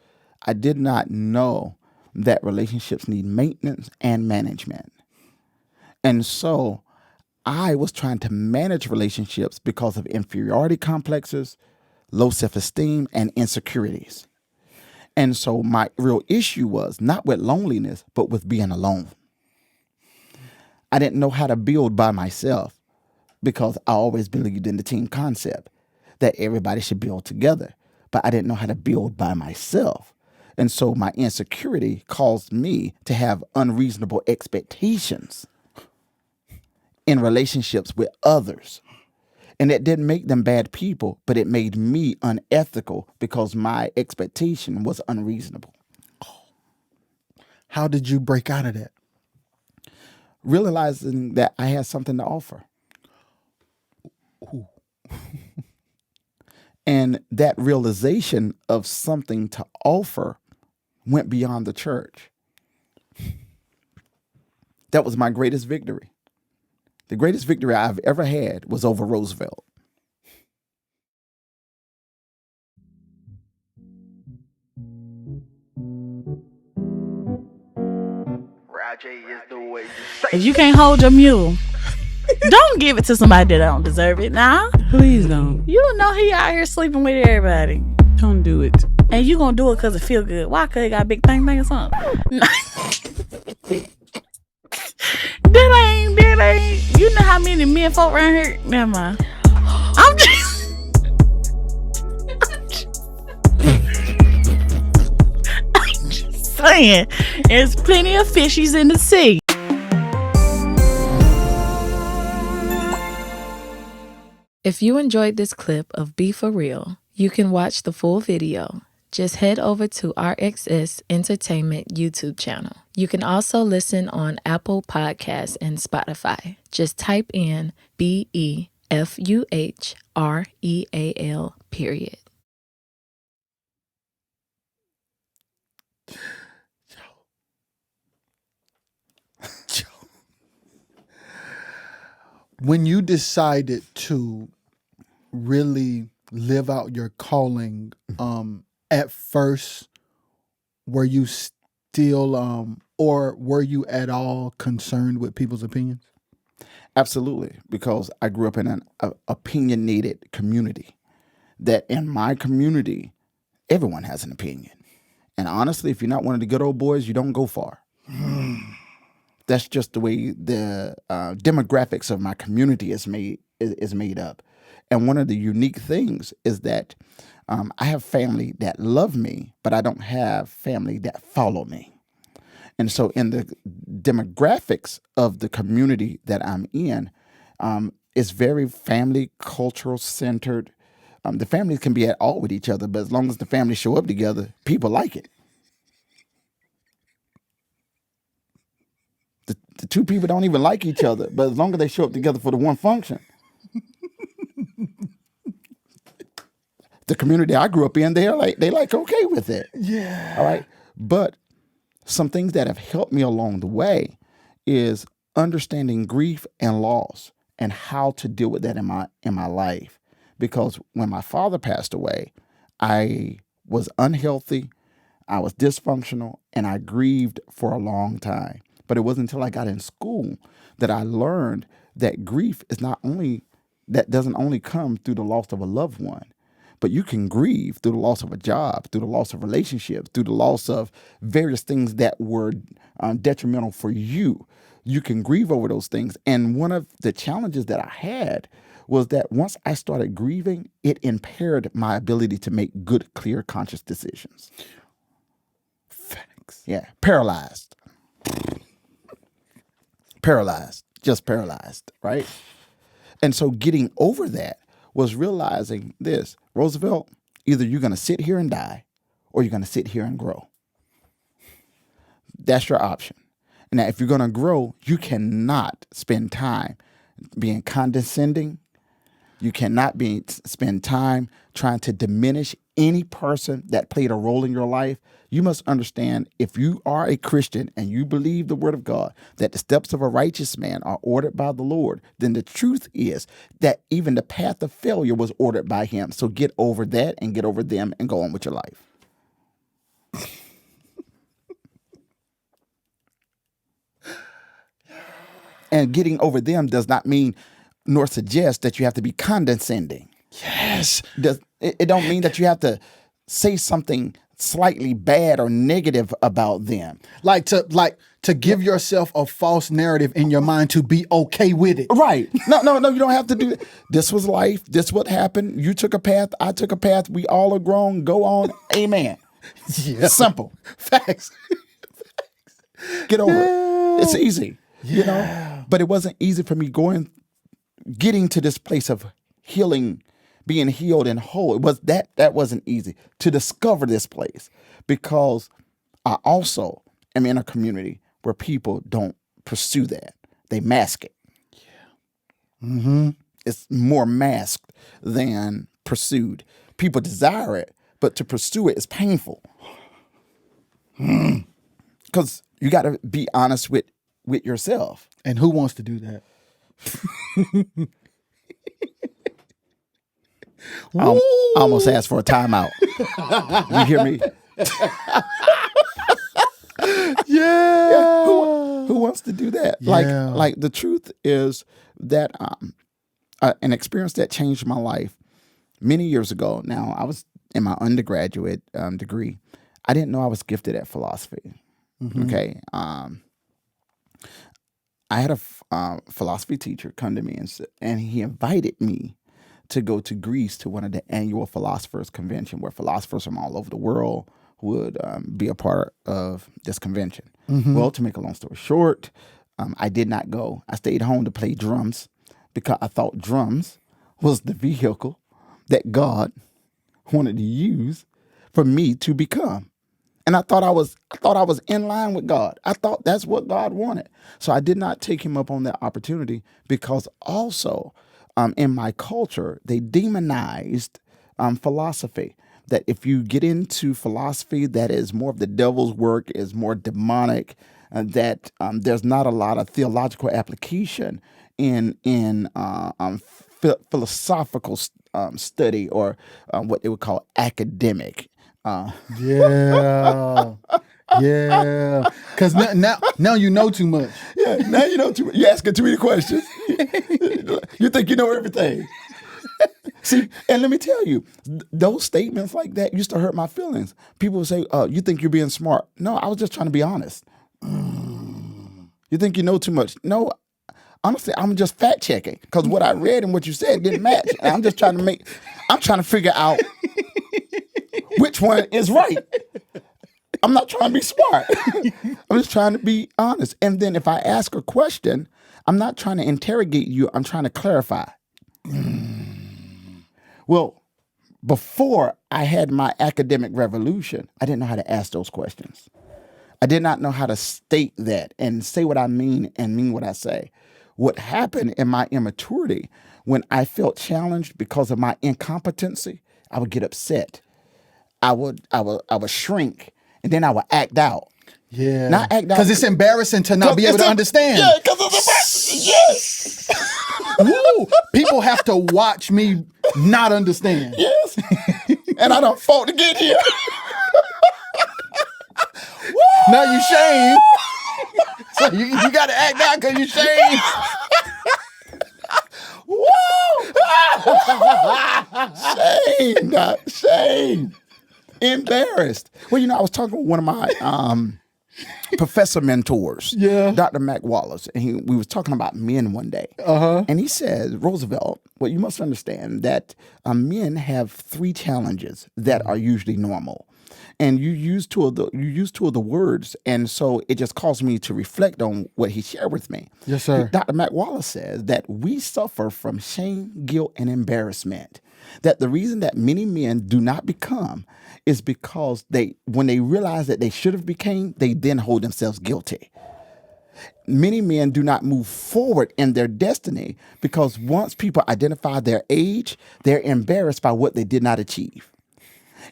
I did not know that relationships need maintenance and management. And so I was trying to manage relationships because of inferiority complexes, low self-esteem, and insecurities. And so my real issue was not with loneliness, but with being alone. I didn't know how to build by myself. because I always believed in the team concept that everybody should build together. But I didn't know how to build by myself. And so my insecurity caused me to have unreasonable expectations in relationships with others. And it didn't make them bad people, but it made me unethical because my expectation was unreasonable. How did you break out of that? Realizing that I had something to offer. And that realization of something to offer went beyond the church. That was my greatest victory. The greatest victory I've ever had was over Roosevelt. Roger is the way you say If you can't hold your mule, don't give it to somebody that don't deserve it. Nah, Please don't. you know he out here sleeping with everybody, Don't do it. and you gonna do it because it feel good. Why? Cause he got a big thing or something. That ain't. You know how many men folk around here? Never mind. I'm just. I'm just saying, there's plenty of fishies in the sea. If you enjoyed this clip of Be For Real, you can watch the full video. Just head over to RXS Entertainment YouTube channel. You can also listen on Apple Podcasts and Spotify. Just type in BEFUHREAL, period. When you decided to really live out your calling, at first, were you still, or were you at all concerned with people's opinions? Absolutely, because I grew up in an opinionated community. That in my community, everyone has an opinion. And honestly, if you're not one of the good old boys, you don't go far. That's just the way the demographics of my community is made up. And one of the unique things is that I have family that love me, but I don't have family that follow me. And so in the demographics of the community that I'm in, it's very family, cultural centered. The families can be at all with each other, but as long as the families show up together, people like it. The two people don't even like each other, but as long as they show up together for the one function. The community I grew up in, they like okay with it. Yeah. All right. But some things that have helped me along the way is understanding grief and loss and how to deal with that in my life. Because when my father passed away, I was unhealthy, I was dysfunctional, and I grieved for a long time. But it wasn't until I got in school that I learned that grief doesn't only come through the loss of a loved one, but you can grieve through the loss of a job, through the loss of relationships, through the loss of various things that were detrimental for you. You can grieve over those things. And one of the challenges that I had was that once I started grieving, it impaired my ability to make good, clear, conscious decisions. Facts. Yeah, paralyzed, just paralyzed, right? And so getting over that was realizing this: Roosevelt, either you're going to sit here and die or you're going to sit here and grow. That's your option. Now, if you're going to grow, you cannot spend time being condescending. You cannot spend time trying to diminish any person that played a role in your life. You must understand, if you are a Christian and you believe the word of God, that the steps of a righteous man are ordered by the Lord, then the truth is that even the path of failure was ordered by him. So get over that and get over them and go on with your life. And getting over them does not mean nor suggest that you have to be condescending. Yes. It don't mean that you have to say something slightly bad or negative about them. Like to give yourself a false narrative in your mind to be okay with it. Right. No, you don't have to do it. This was life. This what happened. You took a path. I took a path. We all are grown. Go on. Amen. Yeah. Simple. Facts. Get over it. It's easy. You know? But it wasn't easy for me getting to this place of healing, being healed and whole. It was that wasn't easy to discover this place, because I also am in a community where people don't pursue that. They mask it. Yeah. Mm-hmm. It's more masked than pursued. People desire it, but to pursue it is painful. Because you got to be honest with yourself. And who wants to do that? I almost asked for a timeout. You hear me? Yeah. Who wants to do that? Yeah. Like the truth is that an experience that changed my life many years ago. Now, I was in my undergraduate degree. I didn't know I was gifted at philosophy. Mm-hmm. Okay. I had a philosophy teacher come to me and he invited me to go to Greece to one of the annual philosophers convention, where philosophers from all over the world would be a part of this convention. Mm-hmm. Well, to make a long story short, I did not go. I stayed home to play drums because I thought drums was the vehicle that God wanted to use for me to become. And I thought I was in line with God. I thought that's what God wanted. So I did not take him up on that opportunity, because also in my culture, they demonized philosophy. That if you get into philosophy, that is more of the devil's work, is more demonic, that there's not a lot of theological application in philosophical study, or what they would call academic. Yeah. Because now you know too much. Yeah, now you know too much. You're asking too many questions. You think you know everything. See, and let me tell you, those statements like that used to hurt my feelings. People would say, you think you're being smart. No, I was just trying to be honest. You think you know too much. No, honestly, I'm just fact checking, because what I read and what you said didn't match. And I'm just trying to figure out which one is right. I'm not trying to be smart. I'm just trying to be honest. And then if I ask a question, I'm not trying to interrogate you. I'm trying to clarify. Well, before I had my academic revolution, I didn't know how to ask those questions. I did not know how to state that and say what I mean and mean what I say. What happened in my immaturity, when I felt challenged because of my incompetency, I would get upset. I would shrink, and then I would act out. Yeah. Not act out. Because it's embarrassing to not be able to understand. Yeah, because it's embarrassing. Yes. Woo! People have to watch me not understand. Yes. And I done fought to get here. Now you shame. So you got to act out because you shame. Shame, not shame. Embarrassed. Well, I was talking with one of my professor mentors, Dr. Mac Wallace, and we was talking about men one day. And he says, Roosevelt, well, you must understand that men have 3 challenges that are usually normal. And you use two of the words, and so it just caused me to reflect on what he shared with me. Yes, sir. Dr. Mac Wallace says that we suffer from shame, guilt, and embarrassment. That the reason that many men do not become is because when they realize that they should have became, they then hold themselves guilty. Many men do not move forward in their destiny because once people identify their age, they're embarrassed by what they did not achieve.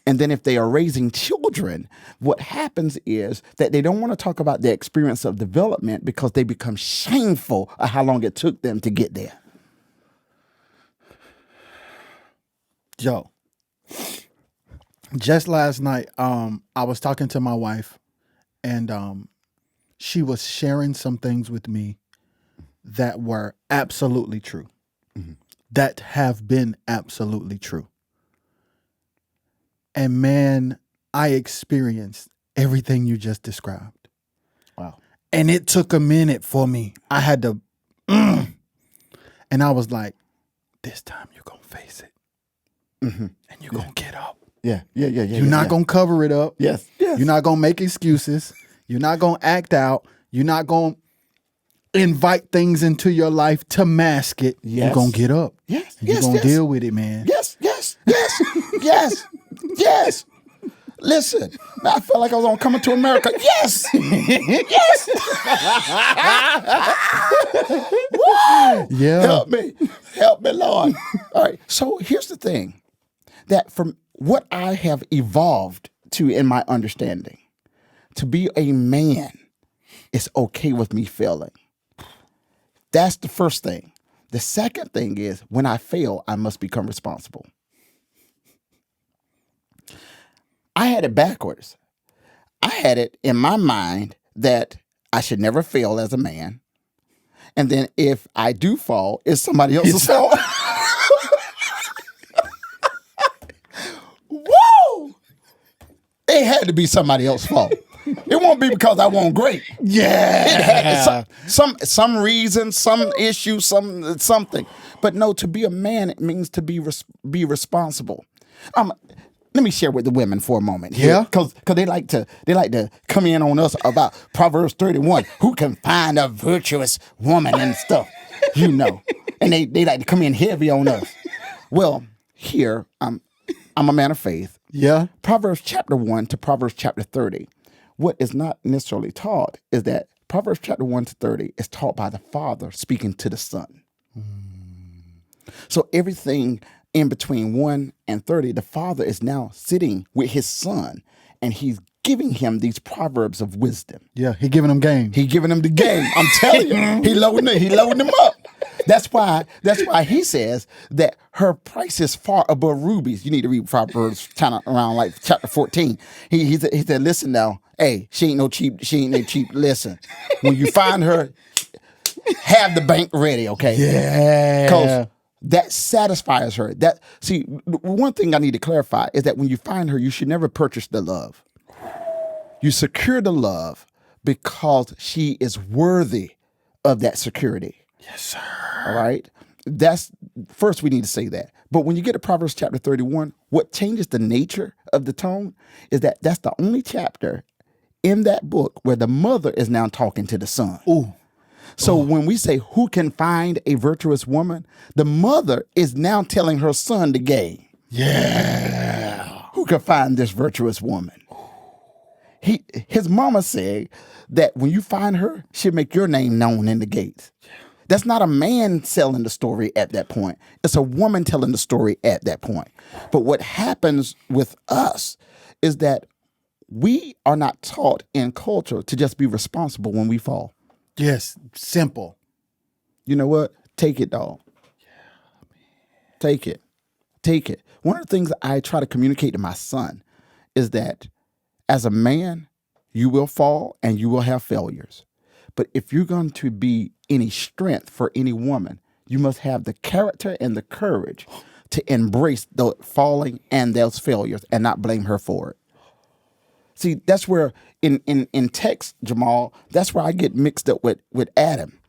And then if they are raising children, what happens is that they don't want to talk about their experience of development because they become shameful of how long it took them to get there. Joe, just last night, I was talking to my wife, and she was sharing some things with me that were absolutely true, that have been absolutely true. And man, I experienced everything you just described. Wow. And it took a minute for me. I had to, and I was like, this time you're going to face it. And you're going to get up. Yeah. You're not going to cover it up. Yes. You're not going to make excuses. You're not going to act out. You're not going to invite things into your life to mask it. Yes. You're going to get up. Yes. And you're going to deal with it, man. Yes. Listen, I felt like I was on Coming to America. Yes. Yes. Woo! Yeah. Help me, Lord. All right. So here's the thing, that from what I have evolved to in my understanding, to be a man, it's okay with me failing. That's the first thing. The second thing is, when I fail, I must become responsible. I had it backwards. I had it in my mind that I should never fail as a man. And then if I do fall, it's somebody else's fault. Woo! It had to be somebody else's fault. It won't be because I wasn't great. Yeah. It had some reason, some issue, something. But no, to be a man, it means to be responsible. Let me share with the women for a moment here, Yeah, because they like to come in on us about Proverbs 31. Who can find a virtuous woman and stuff, and they like to come in heavy on us. Well, here I'm a man of faith. Yeah. Proverbs chapter 1 to Proverbs chapter 30. What is not necessarily taught is that Proverbs chapter 1 to 30 is taught by the father speaking to the son. So everything in between 1 and 30, the father is now sitting with his son, and he's giving him these proverbs of wisdom. Yeah, he giving them game. He giving them the game. I'm telling you, he loading them up. That's why he says that her price is far above rubies. You need to read Proverbs kind of around like chapter 14. He said, listen now, hey, she ain't no cheap. Listen, when you find her, have the bank ready, okay? Yeah. Because that satisfies her. One thing I need to clarify is that when you find her, you should never purchase the love. You secure the love because she is worthy of that security. Yes, sir. All right? That's first, we need to say that. But when you get to Proverbs chapter 31, what changes the nature of the tone is that that's the only chapter in that book where the mother is now talking to the son. Ooh. So when we say who can find a virtuous woman, the mother is now telling her son the game. Yeah. Who can find this virtuous woman? His mama said that when you find her, she'll make your name known in the gates. That's not a man telling the story at that point. It's a woman telling the story at that point. But what happens with us is that we are not taught in culture to just be responsible when we fall. Yes, simple. You know what? Take it, dog. Take it. One of the things I try to communicate to my son is that as a man, you will fall and you will have failures. But if you're going to be any strength for any woman, you must have the character and the courage to embrace the falling and those failures and not blame her for it. See, that's where in text, Jamal, that's where I get mixed up with Adam.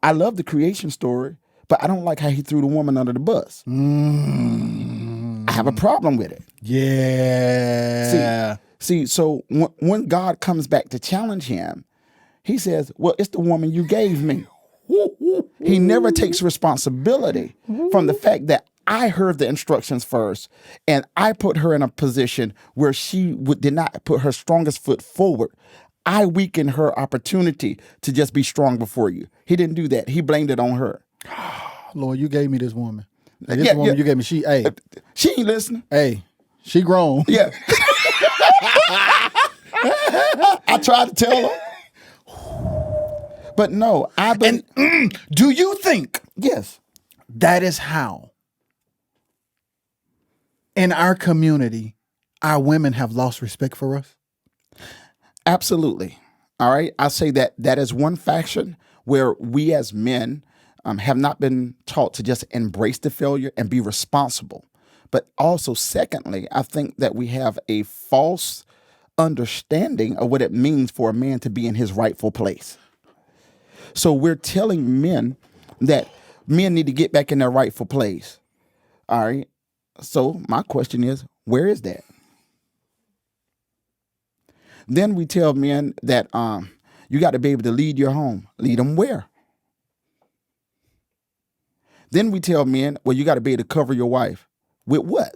I love the creation story, but I don't like how he threw the woman under the bus. I have a problem with it. Yeah. See, so when God comes back to challenge him, he says, well, it's the woman you gave me. He never takes responsibility from the fact that I heard the instructions first, and I put her in a position where she did not put her strongest foot forward. I weakened her opportunity to just be strong before you. He didn't do that. He blamed it on her. Lord, you gave me this woman. And this woman you gave me, she ain't listening. Hey, she grown. Yeah. I tried to tell her. But no, do you think yes, that is how in our community our women have lost respect for us? Absolutely. All right. I say that is one faction where we as men have not been taught to just embrace the failure and be responsible. But also, secondly, I think that we have a false understanding of what it means for a man to be in his rightful place. So we're telling men that men need to get back in their rightful place. All right. So my question is, where is that? Then we tell men that you got to be able to lead your home. Lead them where? Then we tell men, well, you got to be able to cover your wife. With what?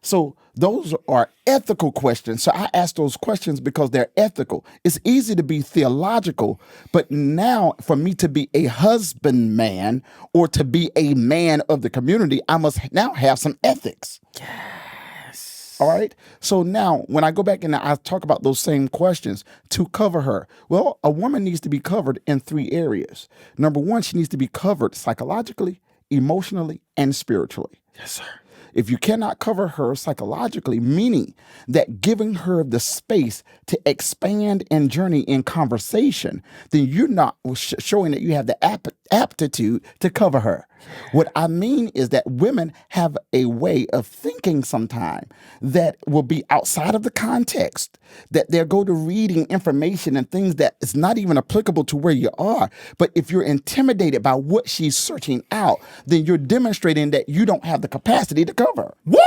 So those are ethical questions. So I ask those questions because they're ethical. It's easy to be theological, but now for me to be a husbandman or to be a man of the community, I must now have some ethics. Yes. All right. So now when I go back and I talk about those same questions to cover her, well, a woman needs to be covered in 3 areas. Number 1, she needs to be covered psychologically, emotionally, and spiritually. Yes, sir. If you cannot cover her psychologically, meaning that giving her the space to expand and journey in conversation, then you're not showing that you have the aptitude to cover her. What I mean is that women have a way of thinking sometimes that will be outside of the context, that they'll go to reading information and things that is not even applicable to where you are. But if you're intimidated by what she's searching out, then you're demonstrating that you don't have the capacity to cover. Woo!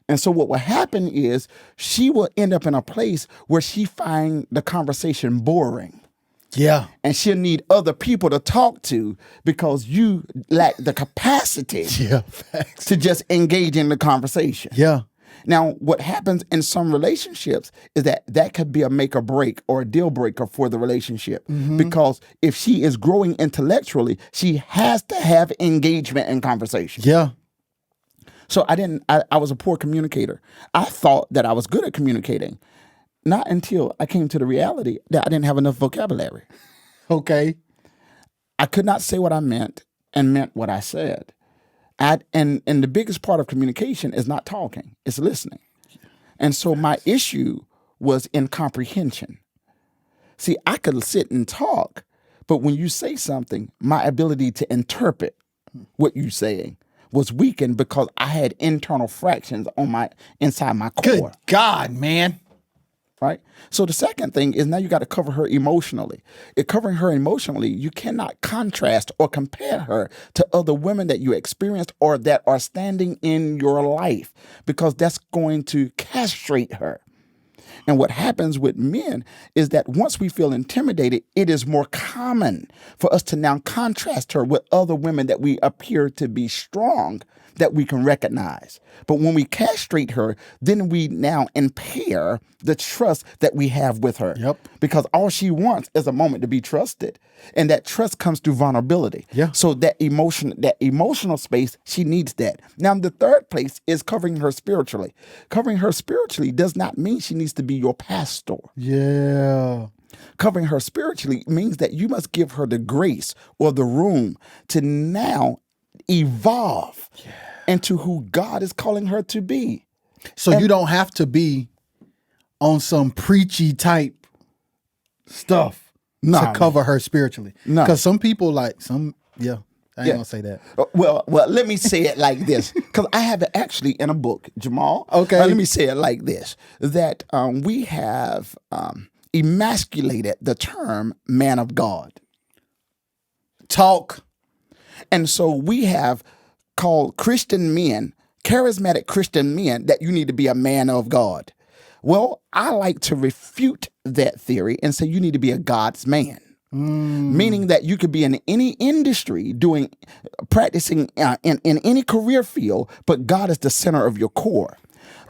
And so what will happen is she will end up in a place where she finds the conversation boring. Yeah. And she'll need other people to talk to because you lack the capacity to just engage in the conversation. Yeah. Now, what happens in some relationships is that could be a make or break or a deal breaker for the relationship. Because if she is growing intellectually, she has to have engagement and conversation. Yeah. So I was a poor communicator. I thought that I was good at communicating. Not until I came to the reality that I didn't have enough vocabulary. Okay. I could not say what I meant and meant what I said. And the biggest part of communication is not talking, it's listening. And so my issue was in comprehension. See, I could sit and talk, but when you say something, my ability to interpret what you're saying was weakened because I had internal fractions on inside my core. Good God, man. Right? So the second thing is now you got to cover her emotionally. Covering her emotionally, you cannot contrast or compare her to other women that you experienced or that are standing in your life because that's going to castrate her. And what happens with men is that once we feel intimidated, it is more common for us to now contrast her with other women that we appear to be strong that we can recognize. But when we castrate her, then we now impair the trust that we have with her. Yep. Because all she wants is a moment to be trusted. And that trust comes through vulnerability. Yeah. So that emotional space, she needs that. Now, the third place is covering her spiritually. Covering her spiritually does not mean she needs to be your pastor. Yeah. Covering her spiritually means that you must give her the grace or the room to now evolve into who God is calling her to be. So you don't have to be on some preachy type stuff to cover her spiritually. No. Because some people I ain't gonna say that. Well, let me say it like this, because I have it actually in a book, Jamal. Okay. Let me say it like this, that we have emasculated the term man of God. Talk. And so we have called Christian men, charismatic Christian men, that you need to be a man of God. Well, I like to refute that theory and say you need to be a God's man. Meaning that you could be in any industry practicing in any career field, but God is the center of your core.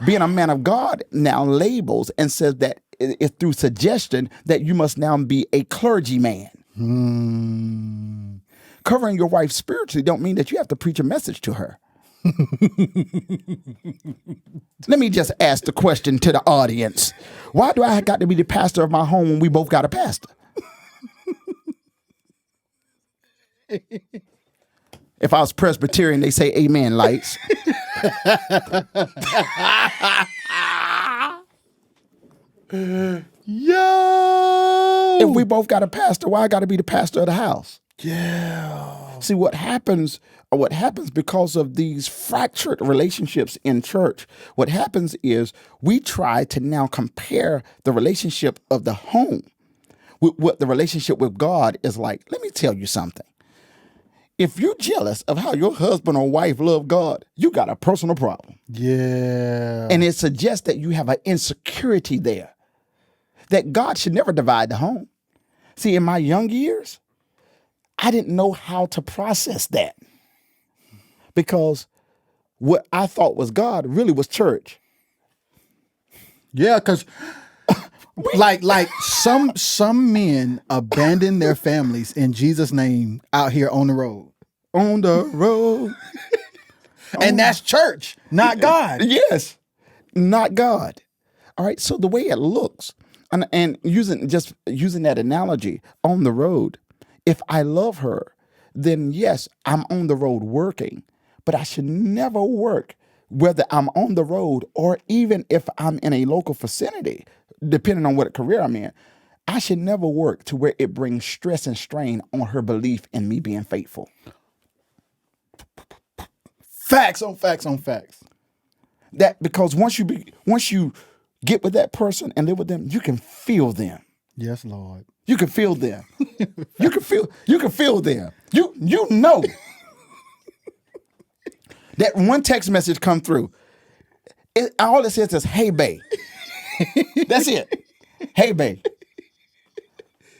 Being a man of God now labels and says that it's through suggestion that you must now be a clergyman. Covering your wife spiritually don't mean that you have to preach a message to her. Let me just ask the question to the audience. Why do I got to be the pastor of my home when we both got a pastor? If I was Presbyterian, they say amen, lights. Yo! If we both got a pastor, why I got to be the pastor of the house? Yeah. See what happens because of these fractured relationships in church. What happens is we try to now compare the relationship of the home with what the relationship with God is like. Let me tell you something. If you're jealous of how your husband or wife love God, you got a personal problem. Yeah. And it suggests that you have an insecurity there, that God should never divide the home. See, in my young years, I didn't know how to process that because what I thought was God really was church. Yeah, because like some men abandon their families in Jesus' name out here on the road. On the road. And that's church, not God. Yes, not God. All right. So the way it looks, and using that analogy on the road, if I love her, then yes, I'm on the road working, but I should never work whether I'm on the road or even if I'm in a local vicinity, depending on what career I'm in. I should never work to where it brings stress and strain on her belief in me being faithful. Facts on facts on facts. That because once you get with that person and live with them, you can feel them. Yes, Lord. You can feel them. You can feel them. You know that one text message come through. All it says is, "Hey, babe." That's it. Hey, babe.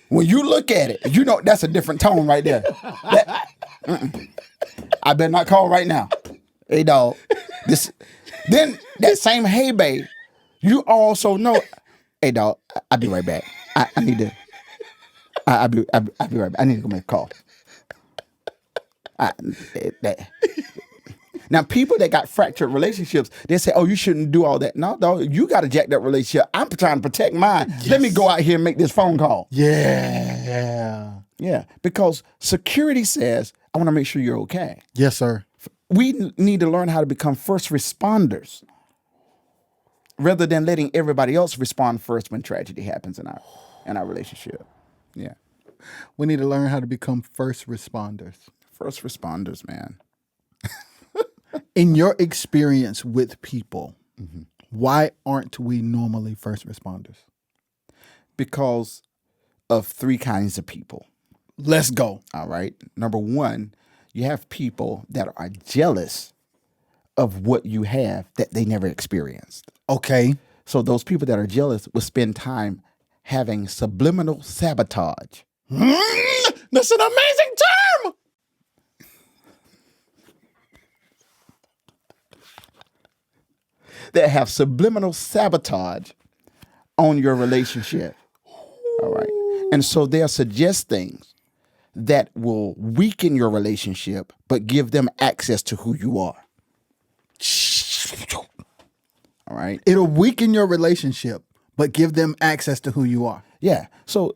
When you look at it, you know that's a different tone right there. I better not call right now. Hey, dog. Then that same "hey, babe," you also know. Hey, dog. I'll be right back. I need to. I'll be right back. I need to go make a call. Now, people that got fractured relationships, they say, "Oh, you shouldn't do all that." No, dog, you got to jack that relationship. I'm trying to protect mine. Yes. Let me go out here and make this phone call. Yeah. Because security says, I want to make sure you're okay. Yes, sir. We need to learn how to become first responders rather than letting everybody else respond first when tragedy happens in our relationship. Yeah. We need to learn how to become first responders. First responders, man. In your experience with people, why aren't we normally first responders? Because of three kinds of people. Let's go. All right. Number one, you have people that are jealous of what you have that they never experienced. Okay. So those people that are jealous will spend time having subliminal sabotage. That's an amazing term. That have subliminal sabotage on your relationship. All right. And so they'll suggest things that will weaken your relationship, but give them access to who you are. All right. It'll weaken your relationship, but give them access to who you are. Yeah. So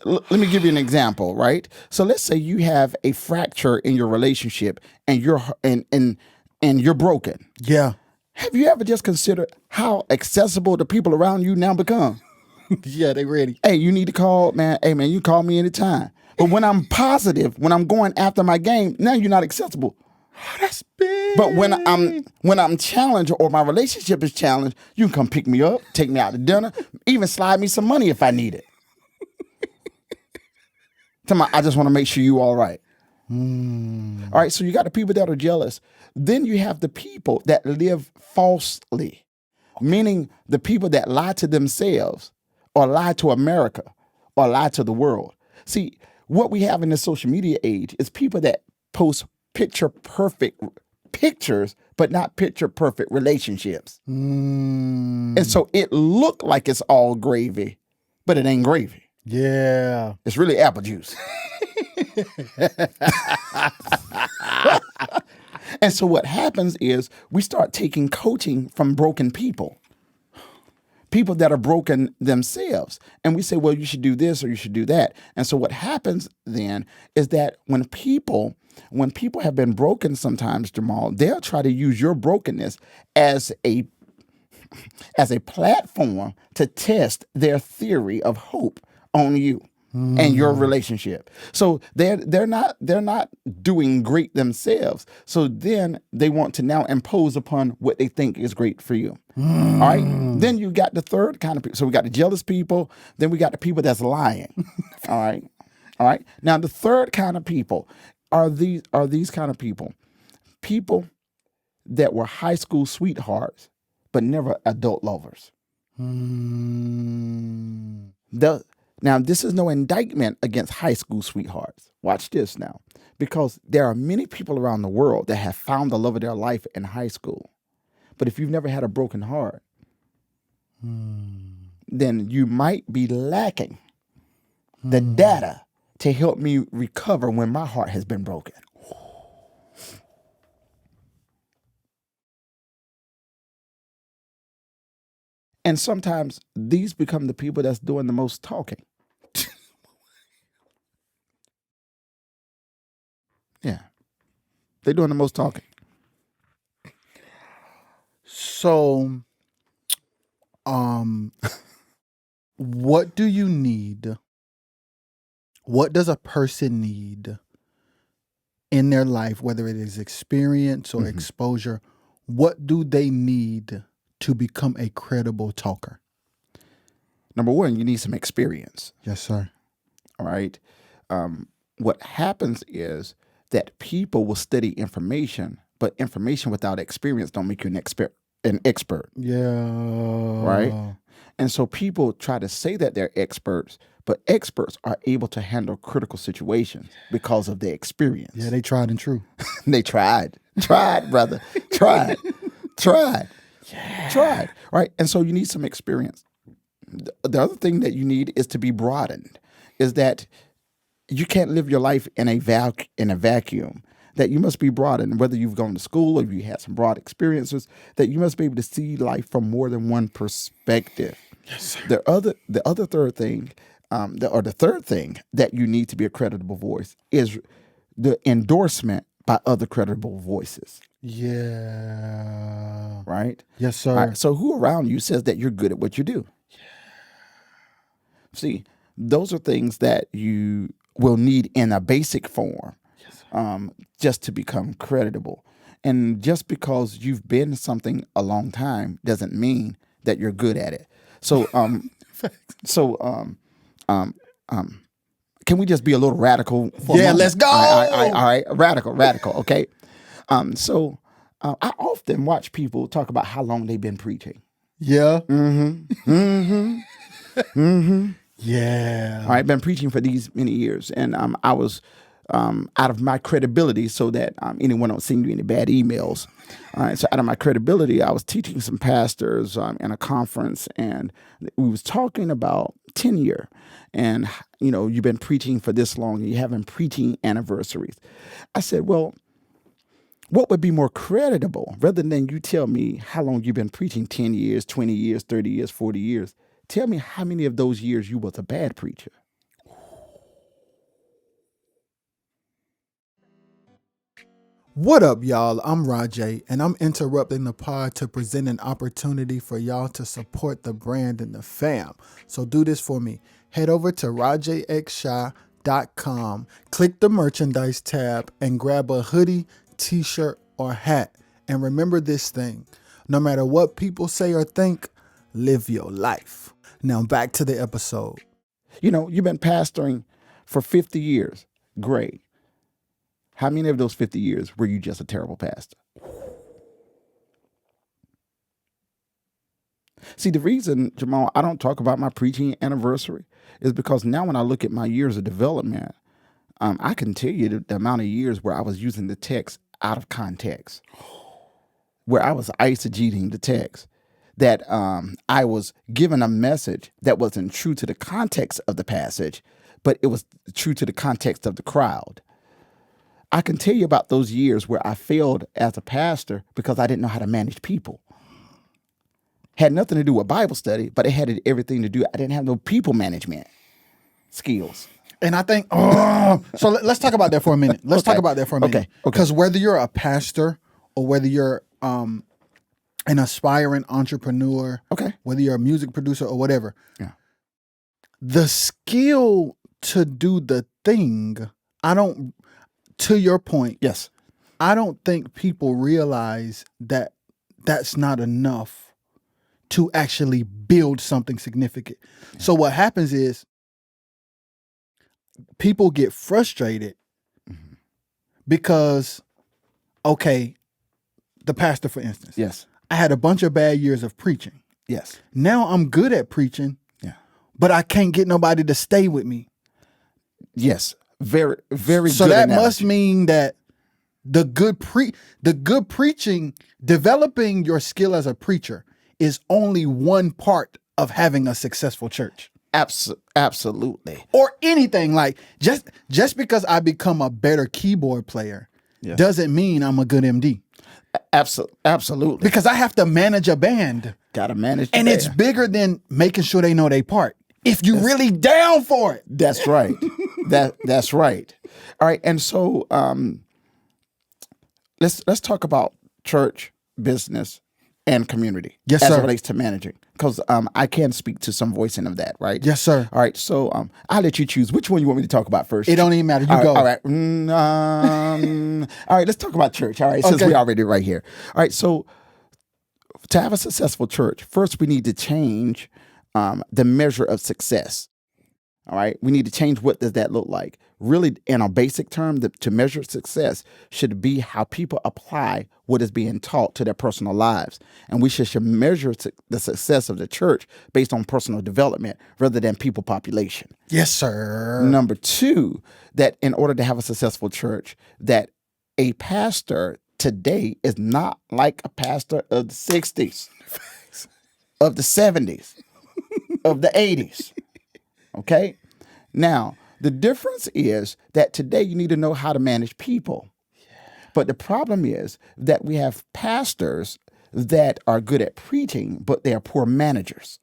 let me give you an example, right? So let's say you have a fracture in your relationship and you're broken. Yeah. Have you ever just considered how accessible the people around you now become? Yeah, they ready. Hey, you need to call, man. Hey, man, you call me anytime. But when I'm positive, when I'm going after my game, now you're not accessible. Oh, that's big. But when I'm challenged or my relationship is challenged, you can come pick me up, take me out to dinner, even slide me some money if I need it. I just want to make sure you all right. All right, so you got the people that are jealous. Then you have the people that live falsely, meaning the people that lie to themselves or lie to America or lie to the world. See, what we have in this social media age is people that post picture perfect pictures, but not picture perfect relationships. And so it looked like it's all gravy, but it ain't gravy. Yeah. It's really apple juice. And so what happens is we start taking coaching from broken people that are broken themselves. And we say, well, you should do this or you should do that. And so what happens then is that when people have been broken sometimes, Jamal, they'll try to use your brokenness as a platform to test their theory of hope on you. and your relationship. So they're not doing great themselves. So then they want to now impose upon what they think is great for you. All right. Then you got the third kind of people. So we got the jealous people. Then we got the people that's lying. All right. All right. Now the third kind of people are these kind of people. People that were high school sweethearts, but never adult lovers. Now, this is no indictment against high school sweethearts. Watch this now. Because there are many people around the world that have found the love of their life in high school. But if you've never had a broken heart, then you might be lacking the data to help me recover when my heart has been broken. And sometimes these become the people that's doing the most talking. Yeah. They're doing the most talking. So, what do you need? What does a person need in their life, whether it is experience or exposure? What do they need to become a credible talker? Number one, you need some experience. Yes, sir. All right. What happens is that people will study information, but information without experience don't make you an expert. Yeah. Right. And so people try to say that they're experts, but experts are able to handle critical situations because of their experience. Yeah, they tried and true. They tried, brother, tried. Right. And so you need some experience. The other thing that you need is to be broadened, is that you can't live your life in a vacuum, that you must be broadened, whether you've gone to school or you had some broad experiences, that you must be able to see life from more than one perspective. Yes, sir. The third thing that you need to be a creditable voice is the endorsement by other creditable voices. Yeah. Right? Yes, sir. All right, so who around you says that you're good at what you do? Yeah. See, those are things that you will need in a basic form, just to become creditable. And just because you've been something a long time doesn't mean that you're good at it. So, can we just be a little radical for a moment? Let's go. All right, radical. Okay. I often watch people talk about how long they've been preaching. Yeah. Yeah. All right, been preaching for these many years, and I was out of my credibility, so that anyone don't send you any bad emails. All right, so out of my credibility, I was teaching some pastors in a conference, and we was talking about tenure, and you've been preaching for this long, and you're having preaching anniversaries. I said, well, what would be more creditable, rather than you tell me how long you've been preaching, 10 years, 20 years, 30 years, 40 years. Tell me how many of those years you was a bad preacher. What up, y'all? I'm Rajay, and I'm interrupting the pod to present an opportunity for y'all to support the brand and the fam. So do this for me. Head over to rajayxsha.com, click the merchandise tab, and grab a hoodie, t-shirt, or hat. And remember this thing: no matter what people say or think, live your life. Now back to the episode. You've been pastoring for 50 years. Great. How many of those 50 years were you just a terrible pastor? See, the reason, Jamal, I don't talk about my preaching anniversary is because now when I look at my years of development, I can tell you the amount of years where I was using the text out of context, where I was eisegeting the text, that I was given a message that wasn't true to the context of the passage, but it was true to the context of the crowd. I can tell you about those years where I failed as a pastor because I didn't know how to manage people. Had nothing to do with Bible study, but it had everything to do. I didn't have no people management skills. And I think, so let's talk about that for a minute. Let's talk about that for a minute. Okay. Because whether you're a pastor or whether you're an aspiring entrepreneur, okay, whether you're a music producer or whatever, yeah, the skill to do the thing, to your point, Yes. I don't think people realize that that's not enough to actually build something significant. So what happens is people get frustrated because, okay, the pastor, for instance. Yes. I had a bunch of bad years of preaching. Yes. Now I'm good at preaching, Yeah. but I can't get nobody to stay with me. Yes. Very, very So good that analogy. must mean that the good preaching, developing your skill as a preacher is only one part of having a successful church. Absolutely. Or anything. Like just because I become a better keyboard player doesn't mean I'm a good MD. Absolutely. Because I have to manage a band. Gotta manage. And it's bigger than making sure they know their part. If you really down for it. That's right. That's right. All right. And so let's talk about church, business, and community. Yes, as sir. it relates to managing. Because I can speak to some voicing of that, right? Yes, sir. All right. So I'll let you choose which one you want me to talk about first. It don't even matter. You go. All right. All right. Let's talk about church. All right. Since we're already right here. All right. So to have a successful church, first we need to change the measure of success. All right. We need to change what does that look like. Really, in a basic term, to measure success should be how people apply what is being taught to their personal lives. And we should measure the success of the church based on personal development rather than people population. Yes, sir. Number two, that in order to have a successful church, that a pastor today is not like a pastor of the 60s, of the 70s, of the 80s. Okay? Now, the difference is that today you need to know how to manage people. But the problem is that we have pastors that are good at preaching, but they are poor managers.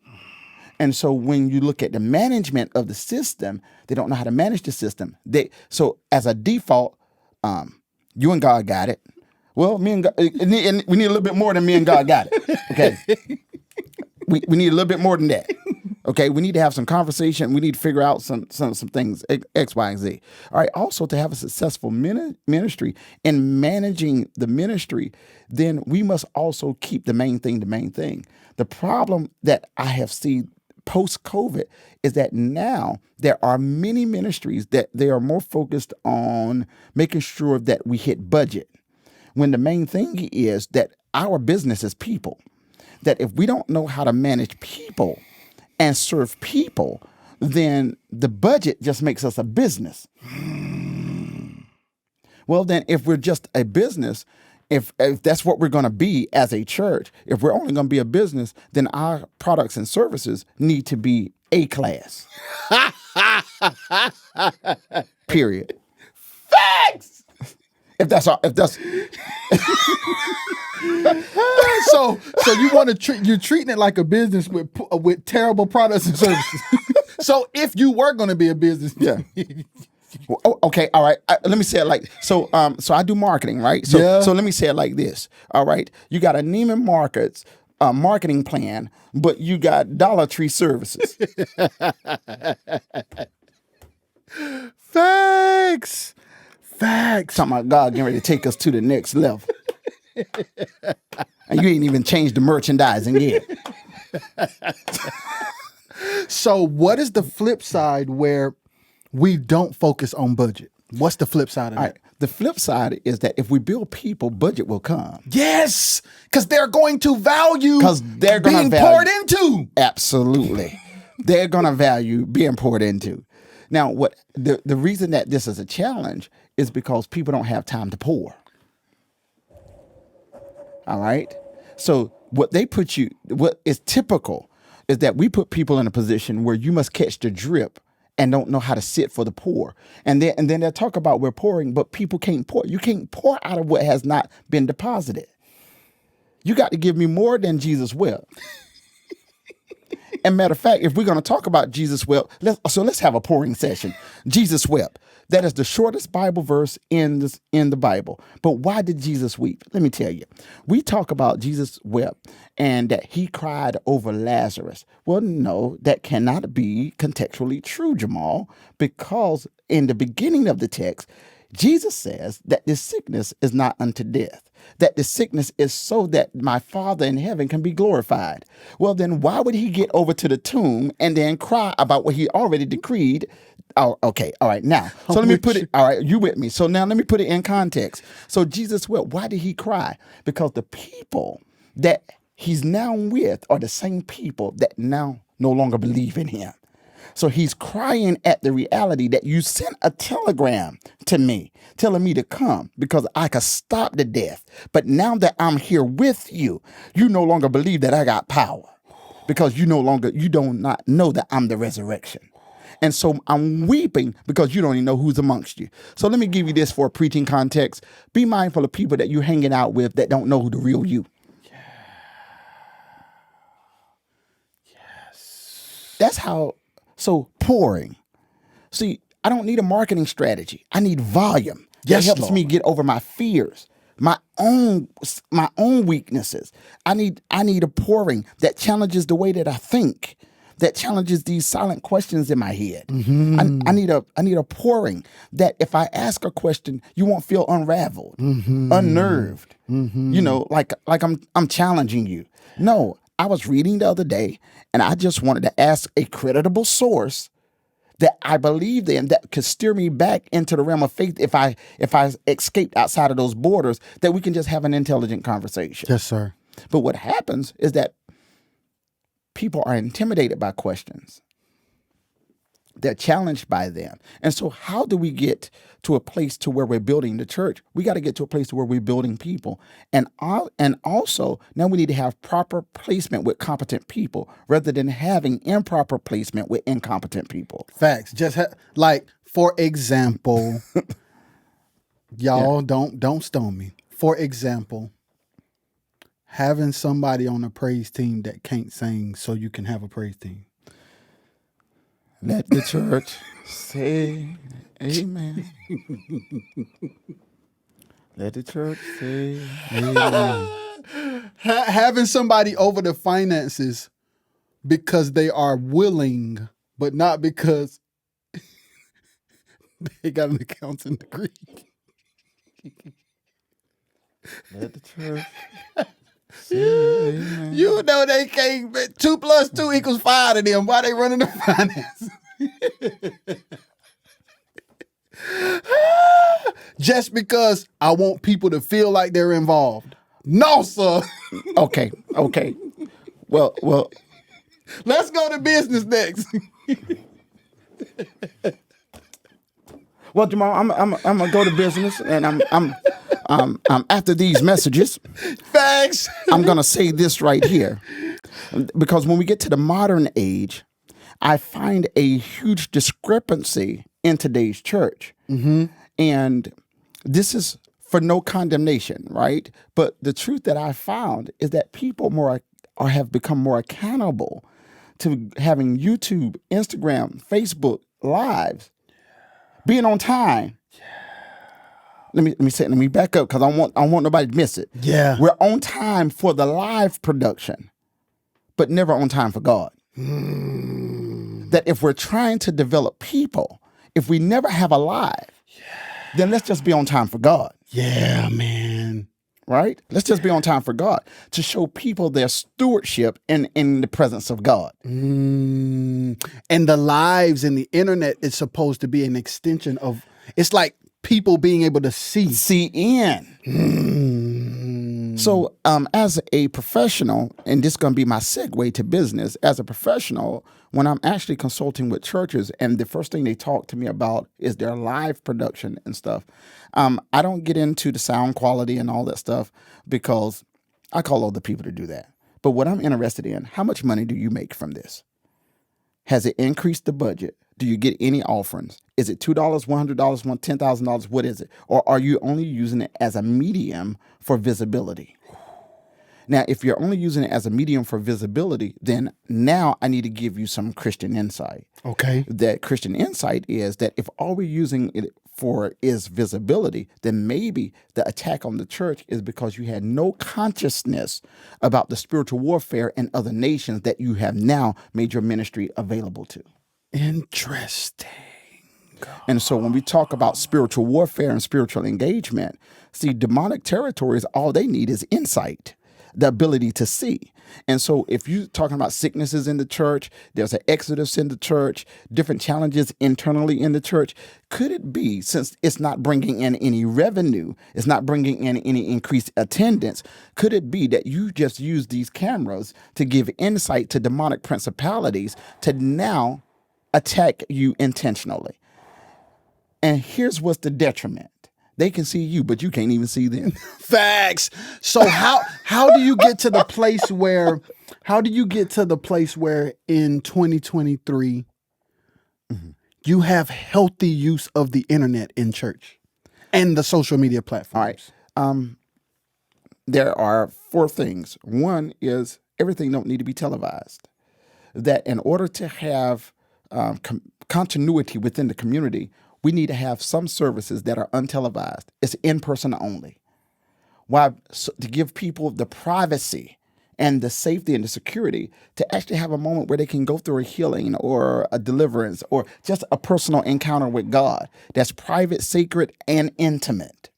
And so when you look at the management of the system, they don't know how to manage the system. So as a default, you and God got it. Well, me and God, and we need a little bit more than me and God got it. Okay. We need a little bit more than that. Okay, we need to have some conversation. We need to figure out some things, X, Y, and Z. All right, also to have a successful ministry and managing the ministry, then we must also keep the main thing the main thing. The problem that I have seen post-COVID is that now there are many ministries that they are more focused on making sure that we hit budget, when the main thing is that our business is people. That if we don't know how to manage people and serve people, then the budget just makes us a business. Well, then if we're just a business, if that's what we're going to be as a church, if we're only going to be a business, then our products and services need to be A class. Period. Facts. If that's So you want to you're treating it like a business with terrible products and services. So if you were going to be a business, yeah. Okay, all right. Let me say it like so. So I do marketing, right? So Yeah. So let me say it like this. All right, you got a Neiman Marcus marketing plan, but you got Dollar Tree services. Facts. Talking about God getting ready to take us to the next level. And you ain't even changed the merchandising yet. So what is the flip side where we don't focus on budget? What's the flip side of All that? right. The flip side is that if we build people, budget will come. Yes, because they're going to value 'Cause they're gonna being value- poured into. Absolutely. They're going to value being poured into. Now, what the reason that this is a challenge is because people don't have time to pour. All right? So what is typical is that we put people in a position where you must catch the drip and don't know how to sit for the pour. And then they'll talk about we're pouring, but people can't pour. You can't pour out of what has not been deposited. You got to give me more than Jesus will. And matter of fact, if we're going to talk about Jesus wept, let's have a pouring session. Jesus wept. That is the shortest Bible verse in the Bible. But why did Jesus weep? Let me tell you. We talk about Jesus wept and that he cried over Lazarus. Well, no, that cannot be contextually true, Jamal, because in the beginning of the text, Jesus says that this sickness is not unto death, that the sickness is so that my Father in heaven can be glorified. Well, then why would he get over to the tomb and then cry about what he already decreed? Oh, okay. All right. Now, so let me put it. All right. You with me. So now let me put it in context. So Jesus wept. Why did he cry? Because the people that he's now with are the same people that now no longer believe in him. So he's crying at the reality that you sent a telegram to me telling me to come because I could stop the death. But now that I'm here with you, you no longer believe that I got power because you do not know that I'm the resurrection. And so I'm weeping because you don't even know who's amongst you. So let me give you this for a preaching context. Be mindful of people that you're hanging out with that don't know who the real you. Yes. That's how. So pouring. See, I don't need a marketing strategy. I need volume. That helps me get over my fears, my own weaknesses. I need a pouring that challenges the way that I think, that challenges these silent questions in my head. Mm-hmm. I need a pouring that if I ask a question, you won't feel unraveled, unnerved. Mm-hmm. You know, like I'm challenging you. No. I was reading the other day, and I just wanted to ask a creditable source that I believed in that could steer me back into the realm of faith if I escaped outside of those borders, that we can just have an intelligent conversation. Yes, sir. But what happens is that people are intimidated by questions. They're challenged by them. And so how do we get to a place to where we're building the church? We got to get to a place to where we're building people. And also, now we need to have proper placement with competent people rather than having improper placement with incompetent people. Facts. Just like, for example, y'all don't stone me. For example, having somebody on a praise team that can't sing so you can have a praise team. Let the church say amen. Let the church say amen. Having somebody over the finances because they are willing, but not because they got an accounting degree. Let the church say amen. You know they can't. 2 + 2 = 5 to them. Why they running the finance? Just because I want people to feel like they're involved. No, sir. Okay. Well. Let's go to business next. Well, Jamal, I'm gonna go to business, and I'm after these messages. Thanks. I'm gonna say this right here, because when we get to the modern age, I find a huge discrepancy in today's church, and this is for no condemnation, right? But the truth that I found is that people have become more accountable to having YouTube, Instagram, Facebook lives, being on time. Let me back up because I want nobody to miss it. Yeah. We're on time for the live production, but never on time for God. That if we're trying to develop people, if we never have a live, then let's just be on time for God. Yeah, man. Right? Let's just be on time for God to show people their stewardship in the presence of God. And the lives and the internet is supposed to be an extension of, it's like people being able to see in. So as a professional, and this is going to be my segue to business, as a professional, when I'm actually consulting with churches and the first thing they talk to me about is their live production and stuff, I don't get into the sound quality and all that stuff because I call other people to do that. But what I'm interested in, how much money do you make from this? Has it increased the budget? Do you get any offerings? Is it $2, $100, $10,000? What is it? Or are you only using it as a medium for visibility? Now, if you're only using it as a medium for visibility, then now I need to give you some Christian insight. Okay. That Christian insight is that if all we're using it for is visibility, then maybe the attack on the church is because you had no consciousness about the spiritual warfare in other nations that you have now made your ministry available to. Interesting. And so when we talk about spiritual warfare and spiritual engagement, see, demonic territories, all they need is insight, the ability to see. And so if you're talking about sicknesses in the church, there's an exodus in the church, different challenges internally in the church. Could it be, since it's not bringing in any revenue, it's not bringing in any increased attendance, could it be that you just use these cameras to give insight to demonic principalities to now attack you intentionally? And here's what's the detriment. They can see you, but you can't even see them. Facts. So how do you get to the place where in 2023 you have healthy use of the internet in church and the social media platforms? All right. There are 4 things. One is everything don't need to be televised. That in order to have continuity within the community, we need to have some services that are untelevised. It's in person only. Why? So to give people the privacy and the safety and the security to actually have a moment where they can go through a healing or a deliverance or just a personal encounter with God that's private, sacred, and intimate.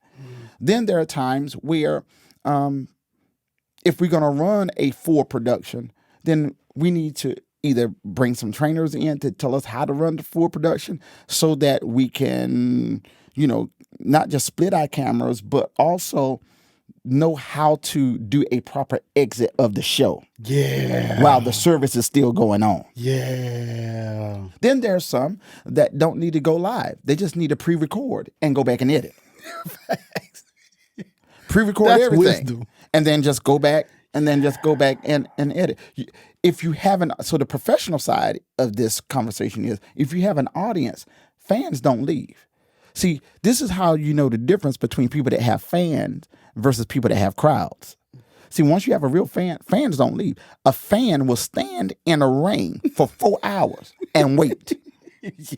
Then there are times where if we're going to run a full production, then we need to either bring some trainers in to tell us how to run the full production so that we can, not just split our cameras, but also know how to do a proper exit of the show. Yeah. While the service is still going on. Yeah. Then there's some that don't need to go live. They just need to pre-record and go back and edit. Pre-record That's everything. wisdom. And then just go back and edit. If you haven't, so the professional side of this conversation is, if you have an audience, fans don't leave. See, this is how you know the difference between people that have fans versus people that have crowds. See, once you have a real fan, fans don't leave. A fan will stand in a rain for 4 hours and wait.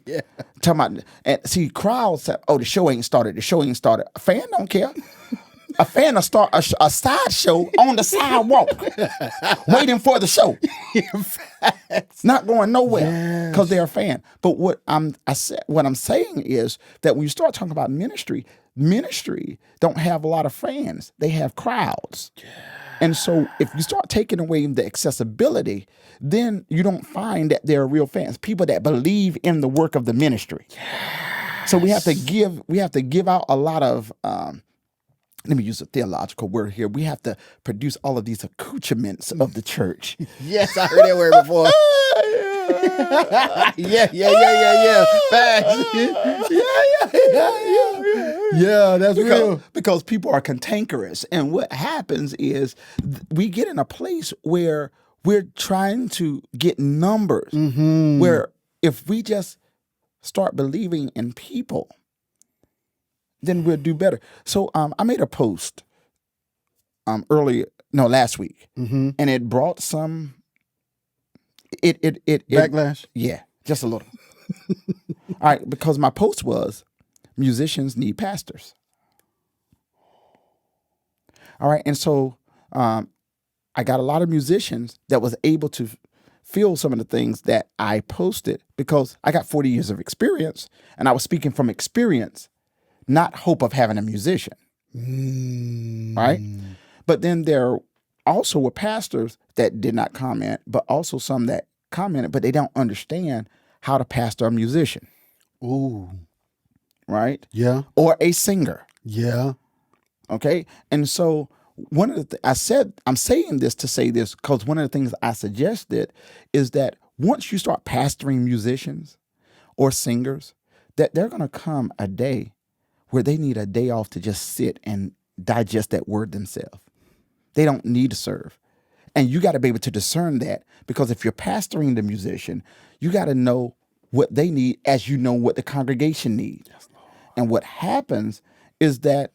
Yeah. Talking about, and see, crowds say, "Oh, the show ain't started. The show ain't started." A fan don't care. A fan will start a sideshow on the sidewalk, waiting for the show. It's not going nowhere because they're a fan. But what I'm saying is that when you start talking about ministry don't have a lot of fans. They have crowds. Yeah. And so if you start taking away the accessibility, then you don't find that there are real fans, people that believe in the work of the ministry. Yes. So we have to give out a lot of let me use a theological word here. We have to produce all of these accoutrements of the church. Yes, I heard that word before. Yeah. Facts. Yeah, that's real. Because people are cantankerous. And what happens is we get in a place where we're trying to get numbers, where if we just start believing in people, then we'll do better. So I made a post last week, and it brought some backlash. Yeah, just a little. All right, because my post was musicians need pastors. All right, and so I got a lot of musicians that was able to feel some of the things that I posted because I got 40 years of experience, and I was speaking from experience, not hope of having a musician, right? But then there also were pastors that did not comment, but also some that commented, but they don't understand how to pastor a musician. Ooh. Right? Yeah. Or a singer. Yeah. Okay? And so one of the I'm saying this to say this because one of the things I suggested is that once you start pastoring musicians or singers, that they're going to come a day where they need a day off to just sit and digest that word themselves. They don't need to serve. And you got to be able to discern that, because if you're pastoring the musician, you got to know what they need as you know what the congregation needs. Yes, and what happens is that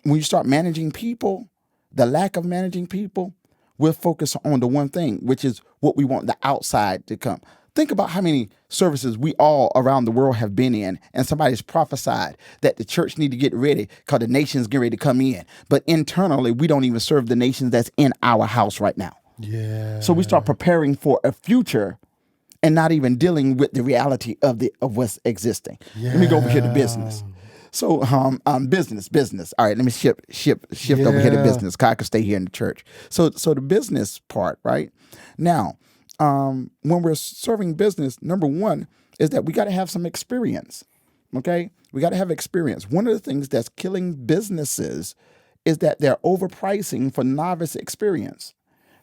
when you start managing people, the lack of managing people, we're focused on the one thing, which is what we want the outside to come. Think about how many services we all around the world have been in, and somebody's prophesied that the church need to get ready because the nation's getting ready to come in. But internally, we don't even serve the nations that's in our house right now. Yeah. So we start preparing for a future and not even dealing with the reality of what's existing. Let me go over here to business. So business. All right, let me shift over here to business. 'Cause I could stay here in the church. So the business part, right? Now, when we're serving business, number one is that we got to have some experience. Okay? We got to have experience. One of the things that's killing businesses is that they're overpricing for novice experience.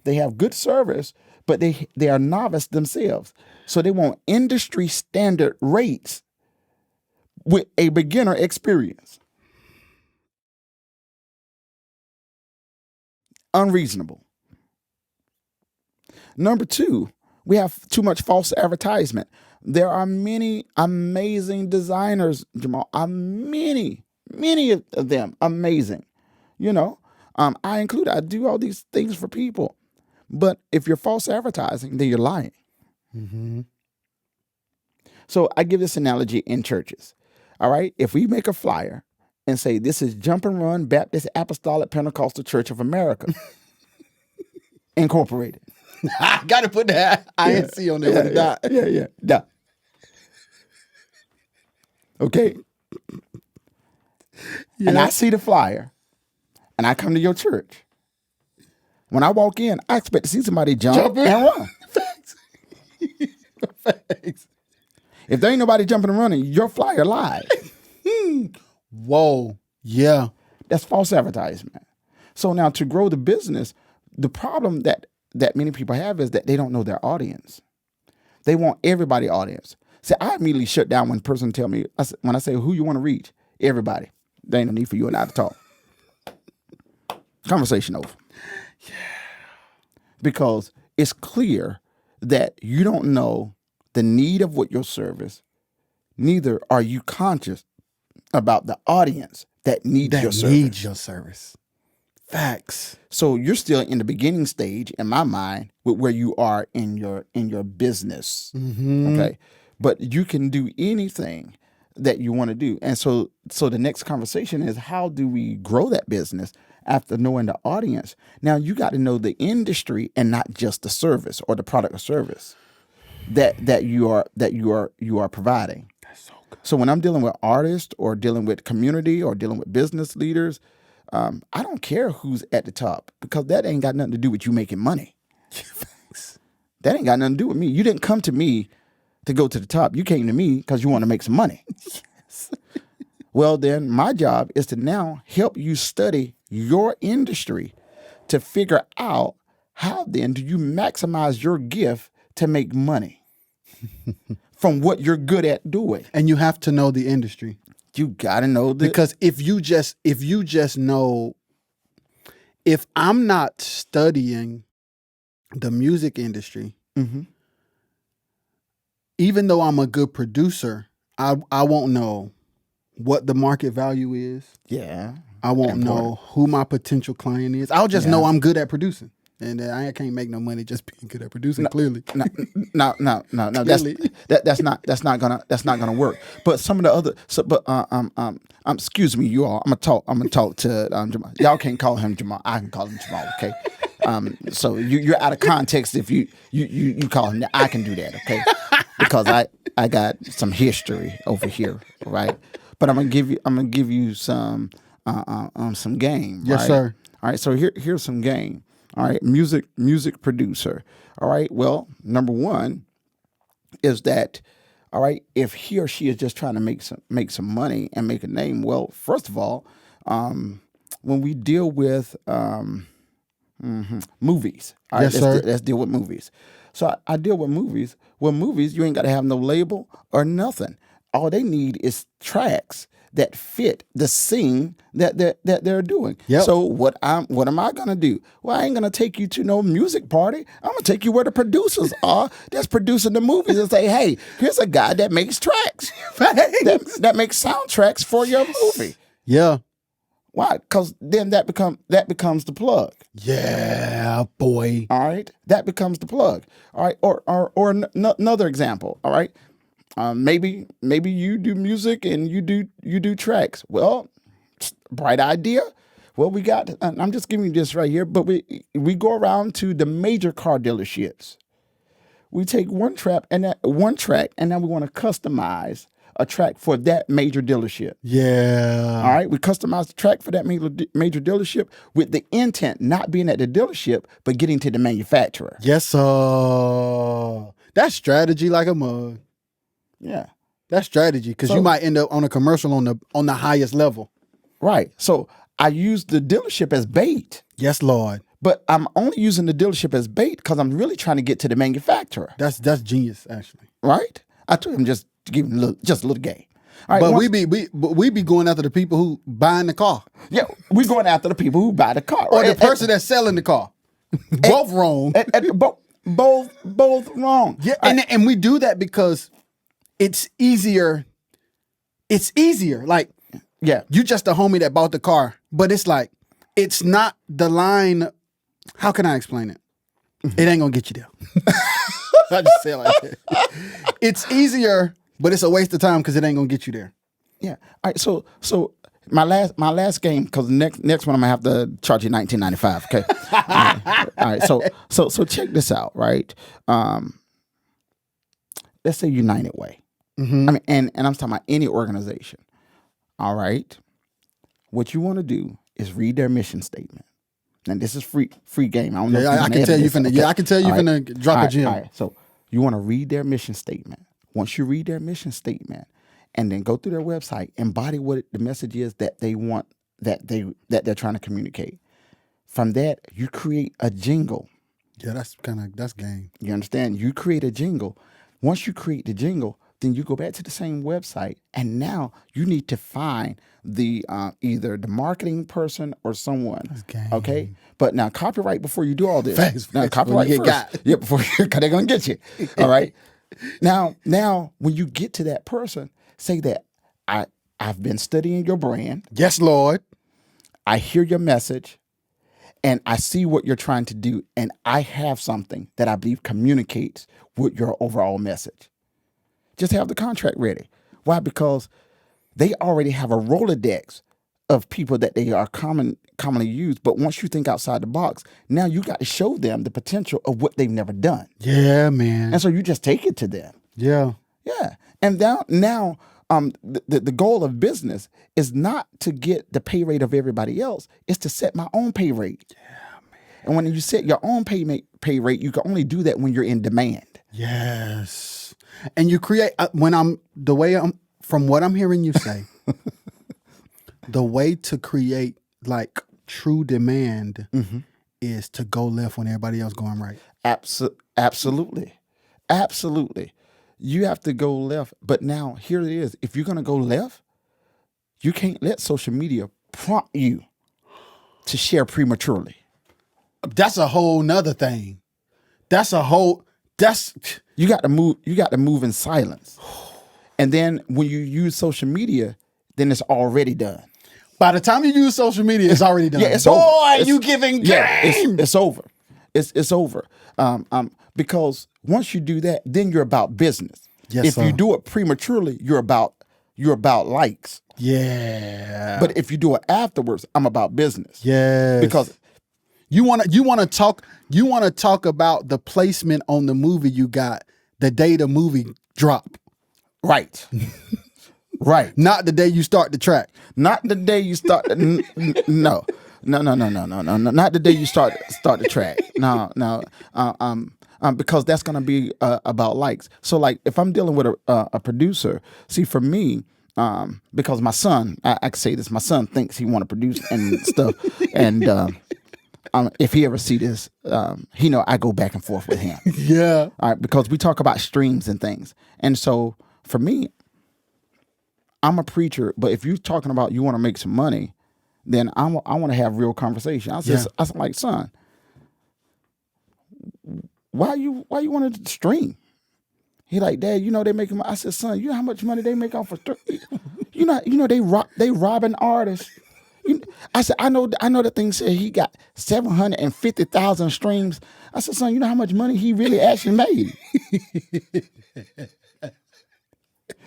They have good service, but they are novice themselves. So they want industry standard rates with a beginner experience. Unreasonable. Number two, we have too much false advertisement. There are many amazing designers, Jamal. Many of them amazing. You know, I do all these things for people. But if you're false advertising, then you're lying. Mm-hmm. So I give this analogy in churches. All right. If we make a flyer and say, this is Jump and Run Baptist Apostolic Pentecostal Church of America, Incorporated. I got to put that INC on there with a dot. Yeah. Dot. Okay. Yeah. And I see the flyer and I come to your church. When I walk in, I expect to see somebody jump and run. Facts. Facts. If there ain't nobody jumping and running, your flyer lies. Whoa. Yeah. That's false advertisement. So now to grow the business, the problem that many people have is that they don't know their audience. They want everybody audience. See, I immediately shut down when a person tell me, when I say who you want to reach, everybody. There ain't no need for you and I to talk. Conversation over. Yeah. Because it's clear that you don't know the need of what your service, neither are you conscious about the audience that needs your service. Facts. So you're still in the beginning stage, in my mind, with where you are in your business. Mm-hmm. Okay. But you can do anything that you want to do. And so the next conversation is, how do we grow that business after knowing the audience? Now you got to know the industry and not just the service or the product or service that you are providing. That's so good. So when I'm dealing with artists or dealing with community or dealing with business leaders, I don't care who's at the top, because that ain't got nothing to do with you making money. That ain't got nothing to do with me. You didn't come to me to go to the top. You came to me because you want to make some money. Yes. Well, then my job is to now help you study your industry to figure out how then do you maximize your gift to make money from what you're good at doing. And you have to know the industry. You got to know because if you just know, if I'm not studying the music industry, mm-hmm. even though I'm a good producer, I won't know what the market value is. Yeah. I won't know who my potential client is. I'll just know I'm good at producing. And I can't make no money just being good at producing. Clearly, no. That's not gonna work. But some of the other, excuse me, you all. I'm gonna talk to Jamal. Y'all can't call him Jamal. I can call him Jamal. Okay. So you're out of context if you call him that. I can do that. Okay. Because I got some history over here, right? But I'm gonna give you some game. Yes, right? sir. All right. So here's some game. All right, music producer. All right, well, number one is that, all right, if he or she is just trying to make some money and make a name, well, first of all, when we deal with movies, all right, yes, sir. Let's deal with movies. So I deal with movies. Well, movies, you ain't got to have no label or nothing. All they need is tracks that fit the scene that they're doing. Yep. So what am I gonna do? Well, I ain't gonna take you to no music party. I'm gonna take you where the producers are that's producing the movies and say, hey, here's a guy that makes tracks. that makes soundtracks for your movie. Yeah. Why? Because then that becomes the plug. Yeah, boy. All right, that becomes the plug. All right, another example. All right, maybe you do music and you do tracks. Well, bright idea. Well, we got. I'm just giving you this right here, but we go around to the major car dealerships. We take one track, and now we want to customize a track for that major dealership. Yeah. All right, we customize the track for that major dealership with the intent not being at the dealership, but getting to the manufacturer. Yes, sir. That's strategy like a mug. Yeah, That's strategy because you might end up on a commercial on the highest level. right. So I use the dealership as bait, Yes, Lord. but I'm only using the dealership as bait because I'm really trying to get to the manufacturer. That's genius, actually. Right? I told him just to give him a little game. All right, But we be going after the people who buying the car yeah, we're going after the people who buy the car, or right? the person that's selling the car. Both wrong. Both wrong. Yeah, and we do that because it's easier. It's easier. Like, Yeah. you just a homie that bought the car, but it's like it's not the line. How can I explain it? It ain't gonna get you there. I just say it like that. It's easier, but it's a waste of time because it ain't gonna get you there. Yeah. All right. So my last game, because next one I'm gonna have to charge you $19.95. Okay. All right. So check this out. Right. Let's say United Way. I mean, and I'm talking about any organization. All right. What you want to do is read their mission statement. And this is free game. I don't know. Yeah, I can tell you finna. Yeah, I can tell you finna drop a gem. All right. So you want to read their mission statement. Once you read their mission statement, and then go through their website, embody what the message is that they want, that they're trying to communicate. From that, you create a jingle. Yeah, that's game. You understand? You create a jingle. Once you create the jingle, then you go back to the same website, and now you need to find the either the marketing person or someone. Okay, but now copyright before you do all this. Now copyright before you get first. Yeah, before because they're gonna get you. All right. Now when you get to that person, say that I've been studying your brand. Yes, Lord. I hear your message, and I see what you're trying to do, and I have something that I believe communicates with your overall message. Just have the contract ready. Why? Because they already have a Rolodex of people that they are commonly used. But once you think outside the box, now you got to show them the potential of what they've never done. Yeah, man. And so you just take it to them. Yeah. Yeah. And now the goal of business is not to get the pay rate of everybody else. It's to set my own pay rate. Yeah, man. And when you set your own pay rate, you can only do that when you're in demand. Yes. And you create from what I'm hearing you say, the way to create like true demand is to go left when everybody else going right. Absolutely. You have to go left. But now here it is. If you're going to go left, you can't let social media prompt you to share prematurely. That's a whole nother thing. You got to move in silence. And then when you use social media, then it's already done. By the time you use social media, it's already done. Yeah, it's Boy, over. you giving game. Yeah, it's over. It's over. Because once you do that, then you're about business. Yes, if sir. you do it prematurely, you're about likes. Yeah. But if you do it afterwards, I'm about business. Yes. Because you want to talk about the placement on the movie you got the day the movie drop. right. Right. Not the day you start the track. Not the day you start. No. Not the day you start the track. No. Because that's gonna be about likes. So like if I'm dealing with a producer, see for me, because my son, I can say this, my son thinks he want to produce and stuff, and if he ever see this, he know I go back and forth with him. Yeah. All right, because we talk about streams and things, and so for me, I'm a preacher, but if you're talking about you want to make some money, then I want to have real conversation. I said, like, son, why you want to stream? He like, Dad, they making. I said, son, you know how much money they make off of stream? You know they robbing artists. I said, I know that thing said he got 750,000 streams. I said, son, you know how much money he really actually made?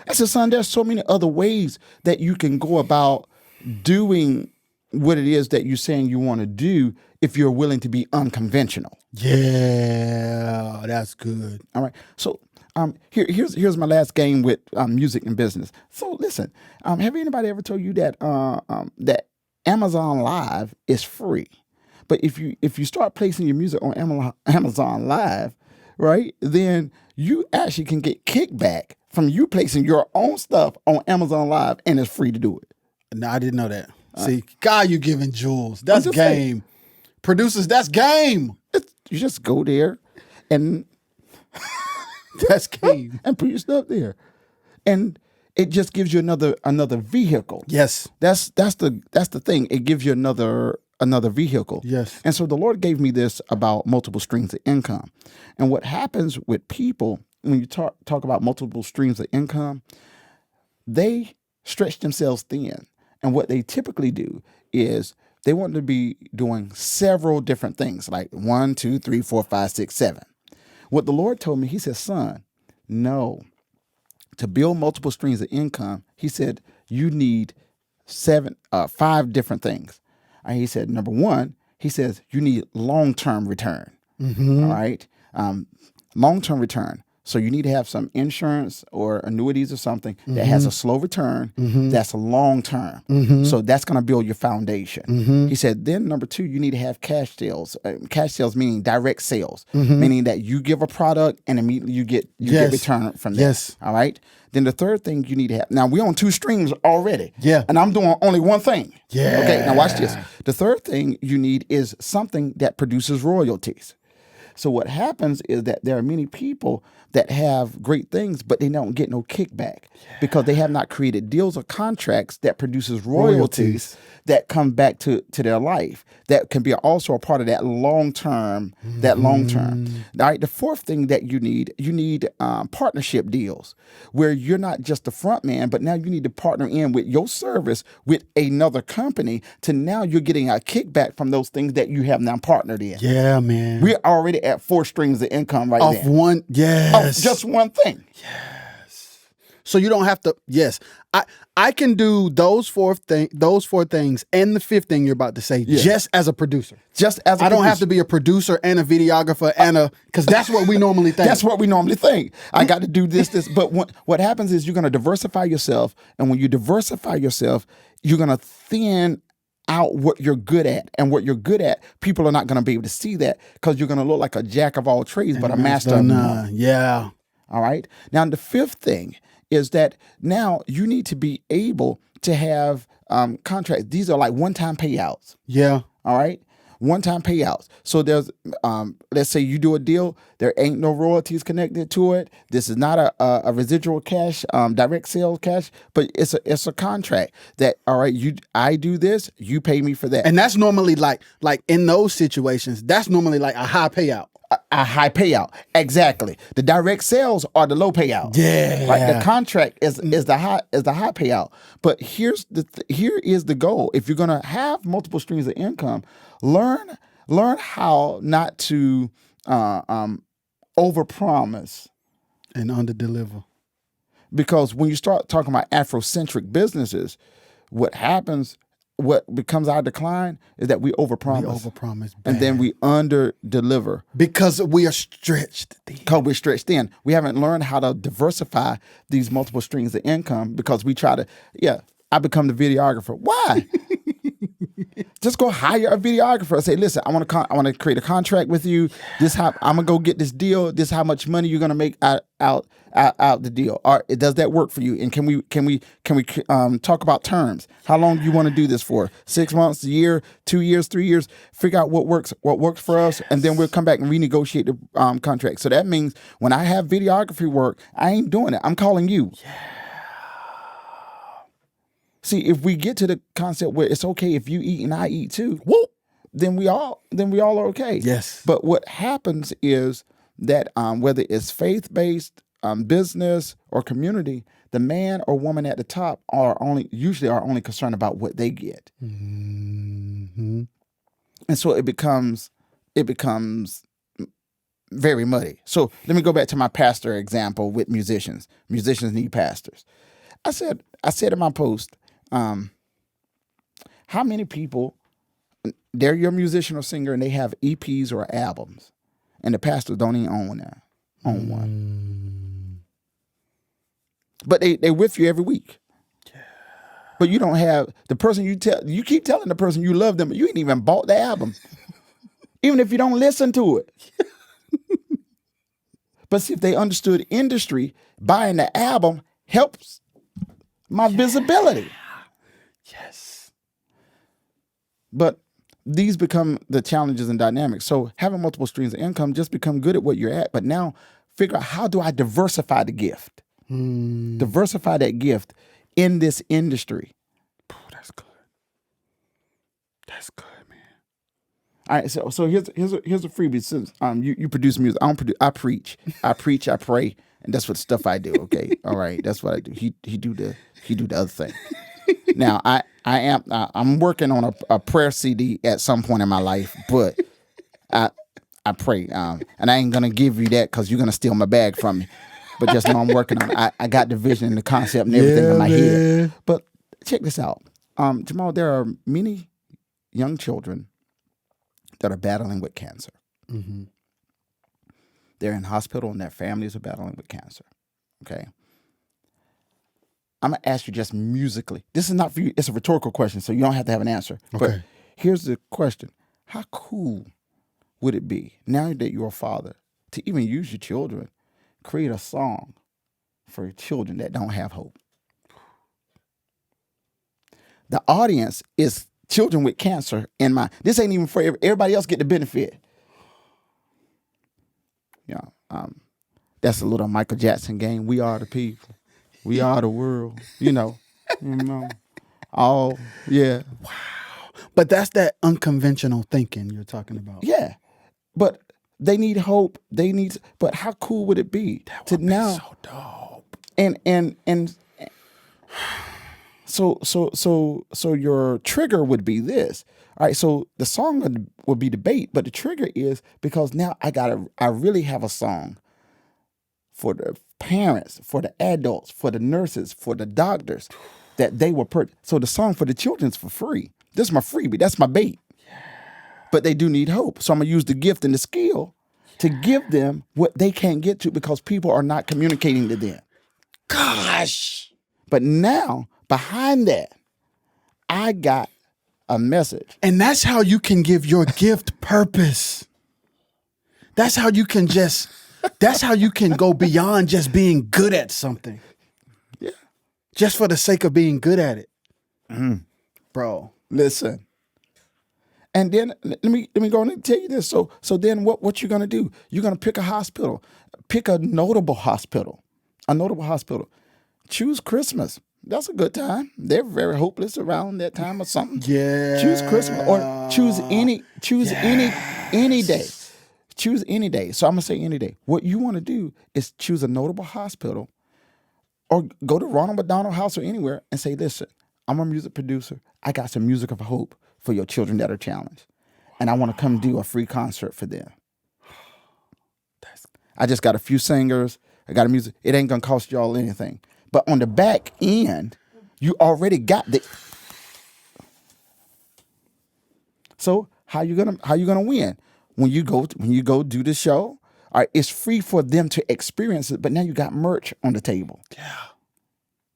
I said, son, there's so many other ways that you can go about doing what it is that you're saying you want to do if you're willing to be unconventional. Yeah, that's good. All right. So here's my last game with music and business. So listen, have anybody ever told you that that Amazon Live is free? But if you start placing your music on Amazon Live, right, then you actually can get kickback from you placing your own stuff on Amazon Live, and it's free to do it. No, I didn't know that. See, God, you giving jewels. That's just game. saying. Producers, that's game. You just go there and That's game. and put your stuff there, and it just gives you another vehicle. Yes. That's the thing. It gives you another vehicle. Yes. And so the Lord gave me this about multiple streams of income. And what happens with people when you talk about multiple streams of income, they stretch themselves thin. And what they typically do is they want to be doing several different things, like 1, 2, 3, 4, 5, 6, 7. What the Lord told me, he said, son, no. To build multiple streams of income, he said, you need 5 different things. And he said, number 1, he says, you need long-term return. All right. Long-term return. So you need to have some insurance or annuities or something that has a slow return that's long-term. So that's going to build your foundation. He said, then number 2, you need to have cash sales. Cash sales meaning direct sales, meaning that you give a product and immediately you get return from that. Yes. All right. Then the third thing you need to have. Now we're on 2 streams already. Yeah. And I'm doing only one thing. Yeah. Okay. Now watch this. The third thing you need is something that produces royalties. So what happens is that there are many people that have great things, but they don't get no kickback because they have not created deals or contracts that produces royalties that come back to their life. That can be also a part of that long term. All right. The fourth thing that you need partnership deals where you're not just the front man, but now you need to partner in with your service with another company to now you're getting a kickback from those things that you have now partnered in. Yeah, man. We're already at 4 streams of income right Off there. one, yes. Off just one thing. So you don't have to. Yes, I can do those 4 things and the 5th thing you're about to say just as a producer. Just as a I don't have producer. to be a producer and a videographer and because that's what we normally think. That's what we normally think. I got to do this. But what happens is you're going to diversify yourself. And when you diversify yourself, you're going to thin out what you're good at. And what you're good at, people are not going to be able to see that because you're going to look like a jack of all trades, but a master of none. Yeah. All right. Now, the 5th thing is that now you need to be able to have contracts. These are like one-time payouts. Yeah. All right. One-time payouts. So there's, let's say you do a deal, there ain't no royalties connected to it. This is not a residual cash, direct sales cash, but it's a contract that, all right, I do this, you pay me for that. And that's normally like in those situations, that's normally like a high payout. A high payout. Exactly. The direct sales are the low payout. Yeah. Right. The contract is the high payout. But here is the goal. If you're gonna have multiple streams of income, learn how not to overpromise And underdeliver. Because when you start talking about Afrocentric businesses, what becomes our decline is that we overpromise. And then we underdeliver. Because we are stretched thin. Because we're stretched thin. We haven't learned how to diversify these multiple streams of income because we try to, I become the videographer. Why? Just go hire a videographer and say, listen, I want to create a contract with you. This how I'm gonna go get this deal. This how much money you're gonna make out the deal. Or does that work for you? And can we talk about terms? How long do you want to do this for? 6 months, a year, 2 years, 3 years? Figure out what works for us, and then we'll come back and renegotiate the contract. So that means when I have videography work, I ain't doing it. I'm calling you. See, if we get to the concept where it's okay if you eat and I eat too, then we all are okay. Yes. But what happens is that whether it's faith-based, business or community, the man or woman at the top usually are only concerned about what they get. Mm-hmm. And so it becomes very muddy. So let me go back to my pastor example with musicians. Musicians need pastors. I said in my post, how many people, they're your musician or singer and they have EPs or albums, and the pastors don't even own one. But they with you every week. Yeah. But you don't have the person you keep telling the person you love them, but you ain't even bought the album. Even if you don't listen to it. But see, if they understood industry, buying the album helps my visibility. Yes. But these become the challenges and dynamics. So having multiple streams of income, just become good at what you're at. But now figure out, how do I diversify the gift? Diversify that gift in this industry. That's good. That's good, man. All right, so here's a freebie. Since you produce music, I don't produce. I preach, I pray, and that's what stuff I do. Okay, all right, that's what I do. He do the other thing. Now I'm working on a prayer CD at some point in my life, but I pray, and I ain't gonna give you that because you're gonna steal my bag from me. But just know I'm working on it. I got the vision and the concept and everything in my head. But check this out, Jamal. There are many young children that are battling with cancer. Mm-hmm. They're in hospital and their families are battling with cancer. Okay. I'm going to ask you just musically. This is not for you. It's a rhetorical question, so you don't have to have an answer. Okay. But here's the question. How cool would it be, now that you're a father, to even use your children, create a song for children that don't have hope? The audience is children with cancer in mind. This ain't even for everybody else get the benefit. Yeah, that's a little Michael Jackson game. We are the people. We are the world. You know. All yeah. Wow. But that's that unconventional thinking you're talking about. Yeah, but they need hope. But how cool would it be That would be so dope. And so your trigger would be this. All right, so the song would be debate, but the trigger is because now I really have a song for the parents, for the adults, for the nurses, for the doctors, that they were so the song for the children's for free. This is my freebie. That's my bait. Yeah. But they do need hope. So I'm going to use the gift and the skill to give them what they can't get to because people are not communicating to them. Gosh. But now, behind that, I got a message. And that's how you can give your gift purpose. That's how you can go beyond just being good at something. Yeah. Just for the sake of being good at it. Bro. Listen. And then let me go and tell you this. So then what you're gonna do? You're gonna pick a hospital. Pick a notable hospital. Choose Christmas. That's a good time. They're very hopeless around that time or something. Yeah. Choose Christmas or choose any day. Choose any day. So I'm gonna say any day. What you want to do is choose a notable hospital or go to Ronald McDonald House or anywhere and say, listen, I'm a music producer. I got some music of hope for your children that are challenged. And I want to come do a free concert for them. I just got a few singers. I got a music. It ain't gonna cost y'all anything. But on the back end, you already got the. So how you gonna win? When you go do the show, all right, it's free for them to experience it, but now you got merch on the table. Yeah.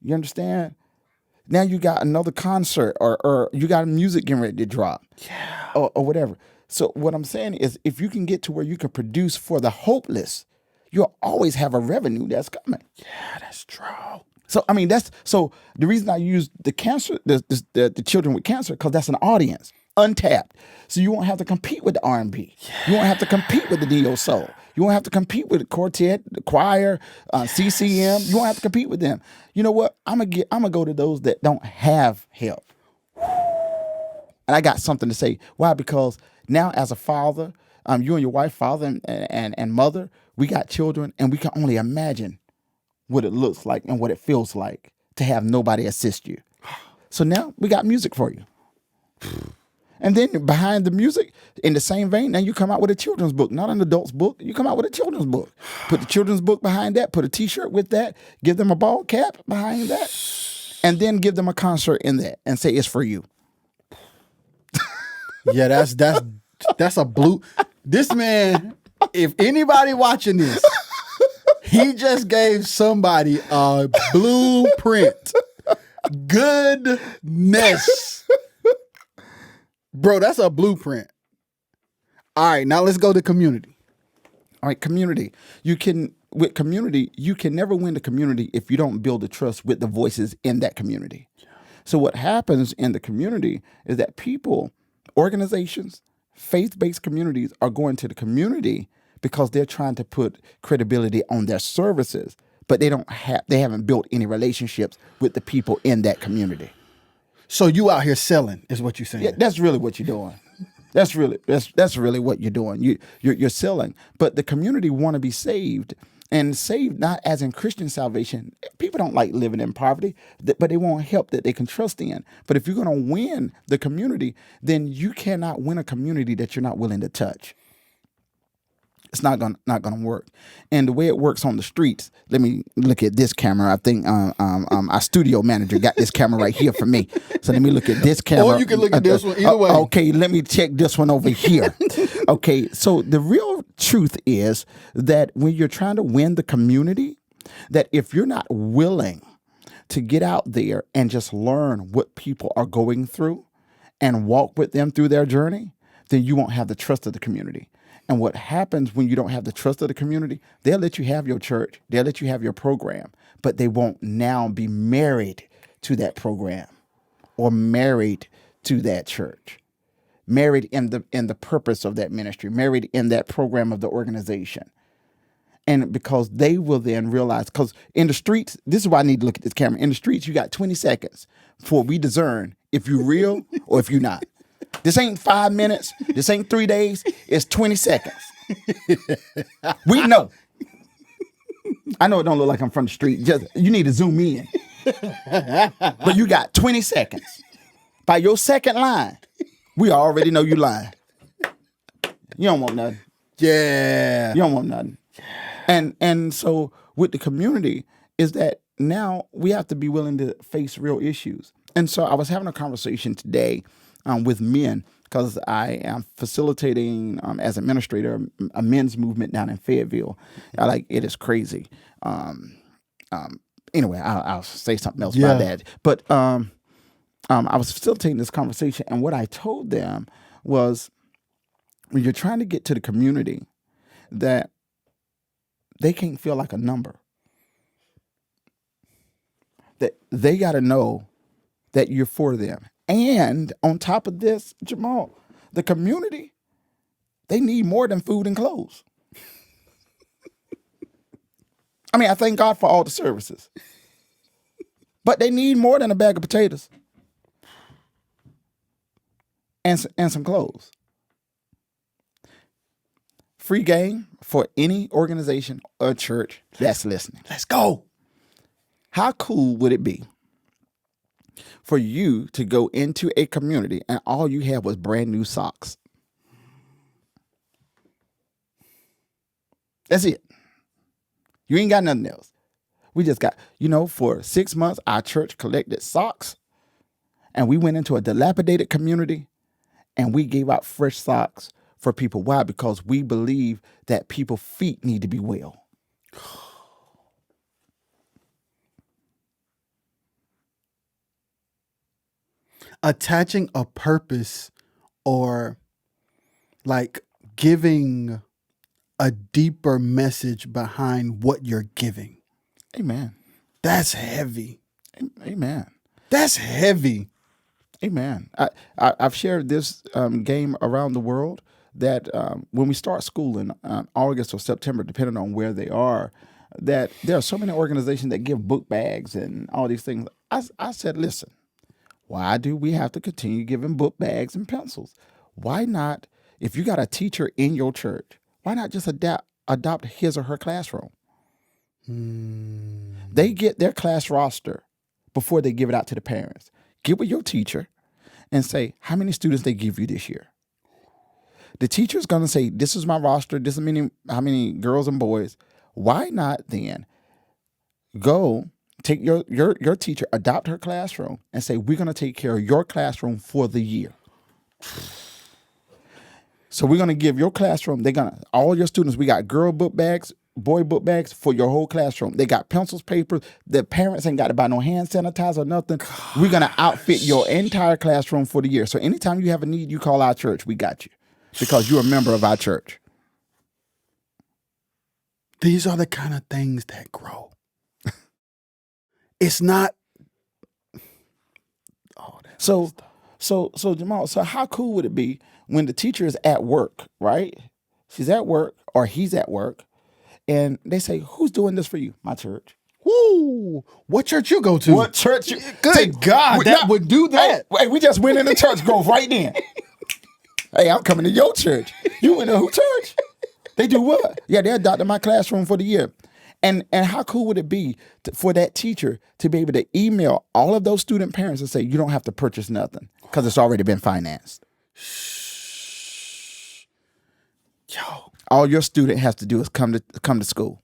You understand? Now you got another concert or you got music getting ready to drop. Yeah. Or whatever. So what I'm saying is if you can get to where you can produce for the hopeless, you'll always have a revenue that's coming. Yeah, that's true. So I mean the reason I use the cancer, the children with cancer, because that's an audience, untapped. So you won't have to compete with the R&B. Yes. You won't have to compete with the neo soul. You won't have to compete with the quartet, the choir, CCM. You won't have to compete with them. You know what? I'm gonna go to those that don't have help. And I got something to say. Why? Because now as a father, you and your wife, father and mother, we got children, and we can only imagine what it looks like and what it feels like to have nobody assist you. So now we got music for you. And then behind the music, in the same vein, now you come out with a children's book, not an adult's book. You come out with a children's book. Put the children's book behind that, put a T-shirt with that, give them a ball cap behind that, and then give them a concert in that and say it's for you. Yeah, that's a blue. This man, if anybody watching this, he just gave somebody a blueprint. Goodness. Bro, that's a blueprint. All right, now let's go to community. All right, community. With community, you can never win the community if you don't build a trust with the voices in that community. So what happens in the community is that people, organizations, faith-based communities are going to the community because they're trying to put credibility on their services, but they haven't built any relationships with the people in that community. So you out here selling is what you're saying. Yeah, that's really what you're doing. That's really what you're doing. You're selling, but the community want to be saved, and saved not as in Christian salvation. People don't like living in poverty, but they want help that they can trust in. But if you're going to win the community, then you cannot win a community that you're not willing to touch. It's not gonna work. And the way it works on the streets, let me look at this camera. I think our studio manager got this camera right here for me. So let me look at this camera. Or you can look at this one, either way. Okay, let me check this one over here. Okay, so the real truth is that when you're trying to win the community, that if you're not willing to get out there and just learn what people are going through and walk with them through their journey, then you won't have the trust of the community. And what happens when you don't have the trust of the community, they'll let you have your church, they'll let you have your program, but they won't now be married to that program or married to that church, married in the purpose of that ministry, married in that program of the organization. And because they will then realize, because in the streets, this is why I need to look at this camera. In the streets, you got 20 seconds before we discern if you're real or if you're not. This ain't 5 minutes. This ain't 3 days. It's 20 seconds. We know. I know it don't look like I'm from the street. Just you need to zoom in. But you got 20 seconds. By your second line, we already know you lying. You don't want nothing. Yeah. You don't want nothing. And so with the community is that now we have to be willing to face real issues. And so I was having a conversation today with men, because I am facilitating as administrator a men's movement down in Fayetteville. It is crazy. Anyway, I'll say something else about that. But I was facilitating this conversation, and what I told them was, when you're trying to get to the community, that they can't feel like a number. That they got to know that you're for them. And on top of this, Jamal, the community, they need more than food and clothes. I mean, I thank God for all the services. But they need more than a bag of potatoes and some clothes. Free game for any organization or church that's listening. Let's go. How cool would it be for you to go into a community and all you had was brand new socks? That's it. You ain't got nothing else. We just got, for 6 months, our church collected socks, and we went into a dilapidated community and we gave out fresh socks for people. Why? Because we believe that people's feet need to be well. Attaching a purpose or giving a deeper message behind what you're giving. Amen. That's heavy. Amen. That's heavy. Amen. I've shared this game around the world that when we start school in August or September, depending on where they are, that there are so many organizations that give book bags and all these things. I said, listen, why do we have to continue giving book bags and pencils? Why not, if you got a teacher in your church, why not just adopt his or her classroom? They get their class roster before they give it out to the parents. Get with your teacher and say how many students they give you this year. The teacher's going to say, this is my roster, this is how many girls and boys. Why not then go take your teacher, adopt her classroom, and say, we're going to take care of your classroom for the year. So we're going to give your classroom, all your students, we got girl book bags, boy book bags for your whole classroom. They got pencils, papers. The parents ain't got to buy no hand sanitizer or nothing. We're going to outfit your entire classroom for the year. So anytime you have a need, you call our church. We got you because you're a member of our church. These are the kind of things that grow. It's not. So Jamal, so how cool would it be when the teacher is at work, right? She's at work or he's at work, and they say, "Who's doing this for you?" My church. Woo! What church you go to? What church? Good God, that would do that. Hey, we just went into church growth right then. Hey, I'm coming to your church. You went to who church? They do what? Yeah, they adopted my classroom for the year. And how cool would it be for that teacher to be able to email all of those student parents and say, you don't have to purchase nothing because it's already been financed. Yo, all your student has to do is come to school.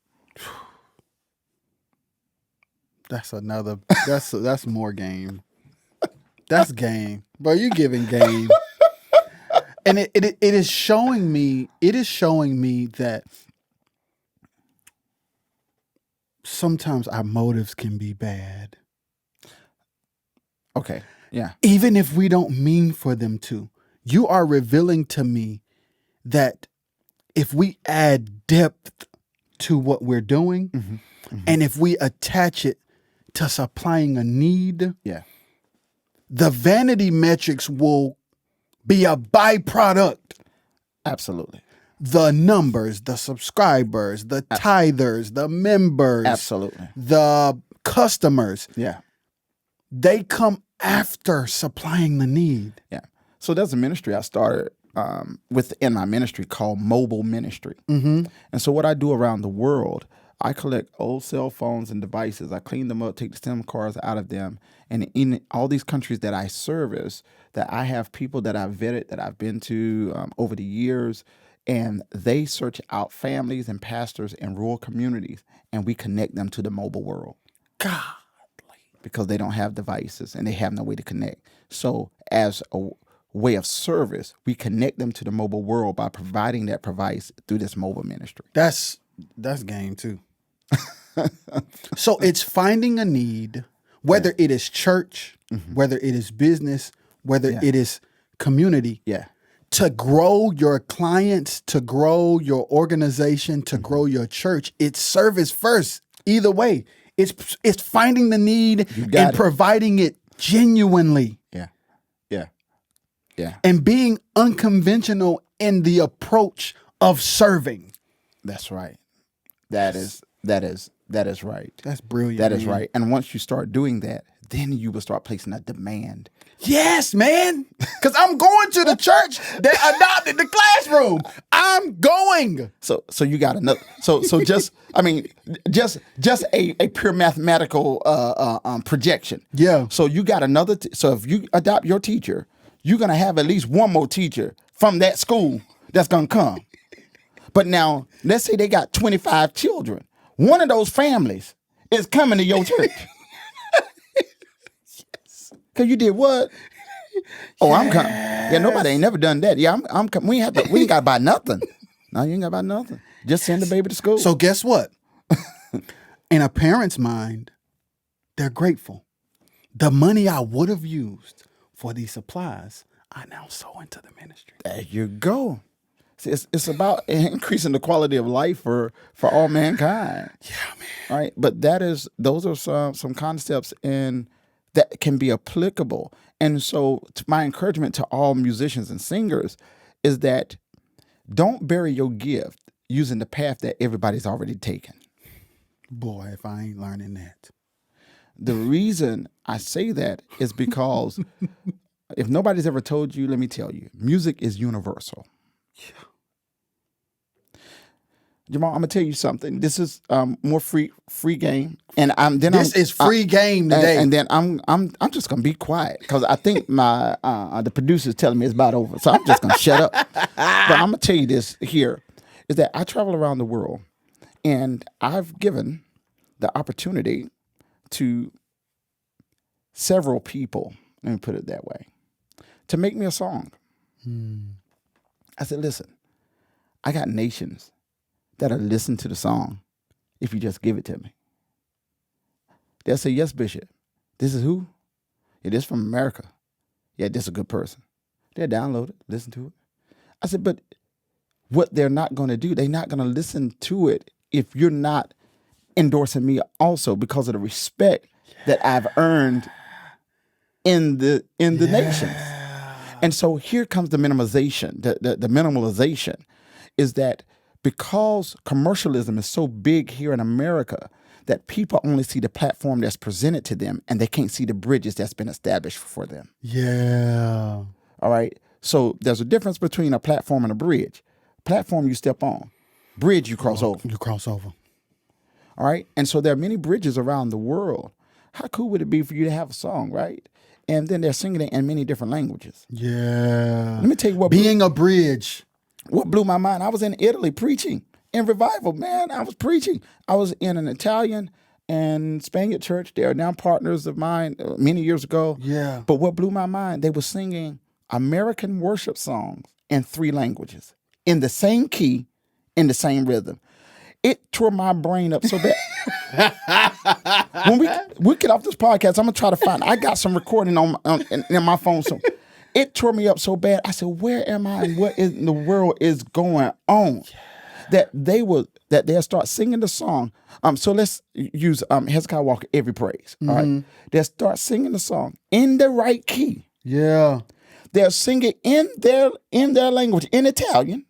That's more game. That's game. Bro, you giving game. And it is showing me that sometimes our motives can be bad. Okay. Yeah. Even if we don't mean for them to. You are revealing to me that if we add depth to what we're doing, and if we attach it to supplying a need, the vanity metrics will be a byproduct. Absolutely. The numbers, the subscribers, the tithers, the members, absolutely, the customers. Yeah. They come after supplying the need. Yeah. So there's a ministry I started within my ministry called mobile ministry. And so what I do around the world, I collect old cell phones and devices. I clean them up, take the SIM cards out of them. And in all these countries that I service, that I have people that I've vetted, that I've been to over the years, and they search out families and pastors in rural communities, and we connect them to the mobile world. Godly. Because they don't have devices and they have no way to connect. So as a way of service, we connect them to the mobile world by providing that device through this mobile ministry. That's game too. So it's finding a need, whether it is church, whether it is business, whether it is community. Yeah. To grow your clients, to grow your organization, to grow your church, it's service first. Either way, it's finding the need and providing it genuinely. Yeah. Yeah. Yeah. And being unconventional in the approach of serving. That's right. That is right. That's brilliant. That is right. And once you start doing that, then you will start placing a demand. Yes, man. Because I'm going to the church that adopted the classroom. I'm going. So you got another. So just a pure mathematical projection. Yeah. So you got another. So if you adopt your teacher, you're gonna have at least one more teacher from that school that's gonna come. But now let's say they got 25 children. One of those families is coming to your church. Cause you did what? Oh, I'm coming. Yeah, nobody ain't never done that. Yeah, I'm coming. We ain't got to buy nothing. No, you ain't got to buy nothing. Just send the baby to school. So guess what? In a parent's mind, they're grateful. The money I would have used for these supplies, I now sow into the ministry. There you go. See, it's about increasing the quality of life for all mankind. Yeah, man. Right. But those are some concepts that can be applicable. And so my encouragement to all musicians and singers is that don't bury your gift using the path that everybody's already taken. Boy, if I ain't learning that. The reason I say that is because if nobody's ever told you, let me tell you, music is universal. Jamal, I'm gonna tell you something. This is more free game, and This is free game today. And then I'm just gonna be quiet because I think my the producer's telling me it's about over, so I'm just gonna shut up. But I'm gonna tell you this here is that I travel around the world, and I've given the opportunity to several people. Let me put it that way, to make me a song. I said, listen, I got nations that'll listen to the song if you just give it to me. They'll say, yes, Bishop. This is who? Yeah, this is from America. Yeah, this is a good person. They'll download it, listen to it. I said, but what they're not going to do, they're not going to listen to it if you're not endorsing me also because of the respect that I've earned in the nations. And so here comes the minimization. The minimalization is that because commercialism is so big here in America that people only see the platform that's presented to them and they can't see the bridges that's been established for them. Yeah. All right. So there's a difference between a platform and a bridge. Platform you step on, bridge you cross over. You cross over. All right. And so there are many bridges around the world. How cool would it be for you to have a song, right? And then they're singing it in many different languages. Yeah. Let me tell you what. Being a bridge. What blew my mind, I was in Italy preaching in revival, man. I was preaching. I was in an Italian and Spaniard church. They are now partners of mine many years ago. Yeah. But what blew my mind, they were singing American worship songs in 3 languages, in the same key, in the same rhythm. It tore my brain up so bad. When we get off this podcast, I'm gonna try to find. I got some recording in my phone. So it tore me up so bad. I said, "Where am I? And what in the world is going on?" That they'll start singing the song. So let's use Hezekiah Walker, Every Praise. All right, they'll start singing the song in the right key. Yeah. They'll sing it in their language, in Italian.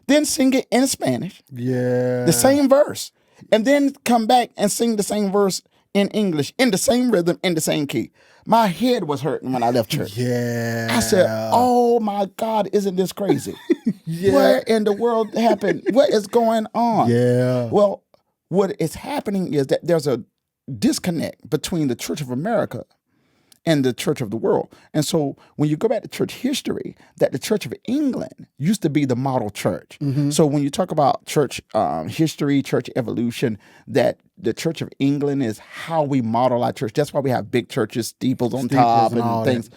Then sing it in Spanish. Yeah. The same verse. And then come back and sing the same verse in English, in the same rhythm, in the same key. My head was hurting when I left church. Yeah. I said, oh my God, isn't this crazy? Yeah. Where in the world happened? What is going on? Yeah. Well, what is happening is that there's a disconnect between the Church of America and the Church of the world. And so when you go back to church history, that the Church of England used to be the model church. So when you talk about church history, church evolution, that the Church of England is how we model our church. That's why we have big churches, steeples on top and things.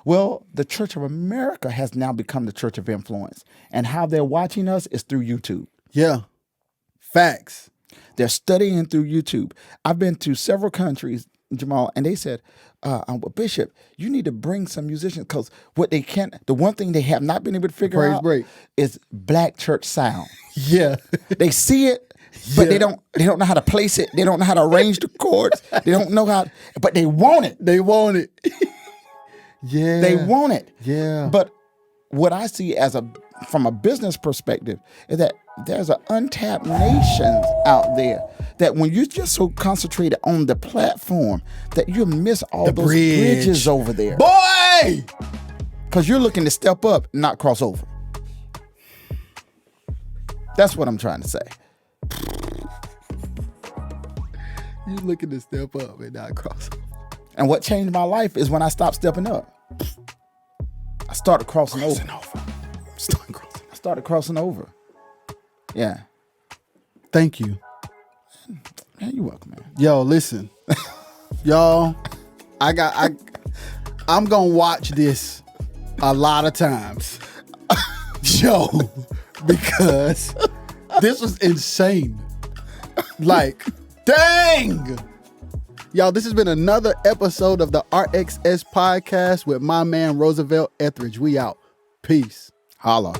Well, the Church of America has now become the church of influence. And how they're watching us is through YouTube. Yeah. Facts. They're studying through YouTube. I've been to several countries, Jamal, and they said, well, Bishop, you need to bring some musicians because the one thing they have not been able to figure out is black church sound. Yeah. They see it, but they don't know how to place it. They don't know how to arrange the chords. They don't know how, but they want it. They want it. Yeah. They want it. Yeah. But what I see from a business perspective is that there's an untapped nations out there that when you're just so concentrated on the platform that you miss all those bridges over there. Boy! Because you're looking to step up, not cross over. That's what I'm trying to say. You looking to step up and not cross over. And what changed my life is when I stopped stepping up. I started crossing over. I started crossing over. Yeah. Thank you. Man, you're welcome, man. Yo, listen. Y'all, I'm gonna watch this a lot of times. Yo, because this was insane. Like, dang! Y'all, this has been another episode of the RXS podcast with my man Roosevelt Ethridge. We out. Peace. Holla.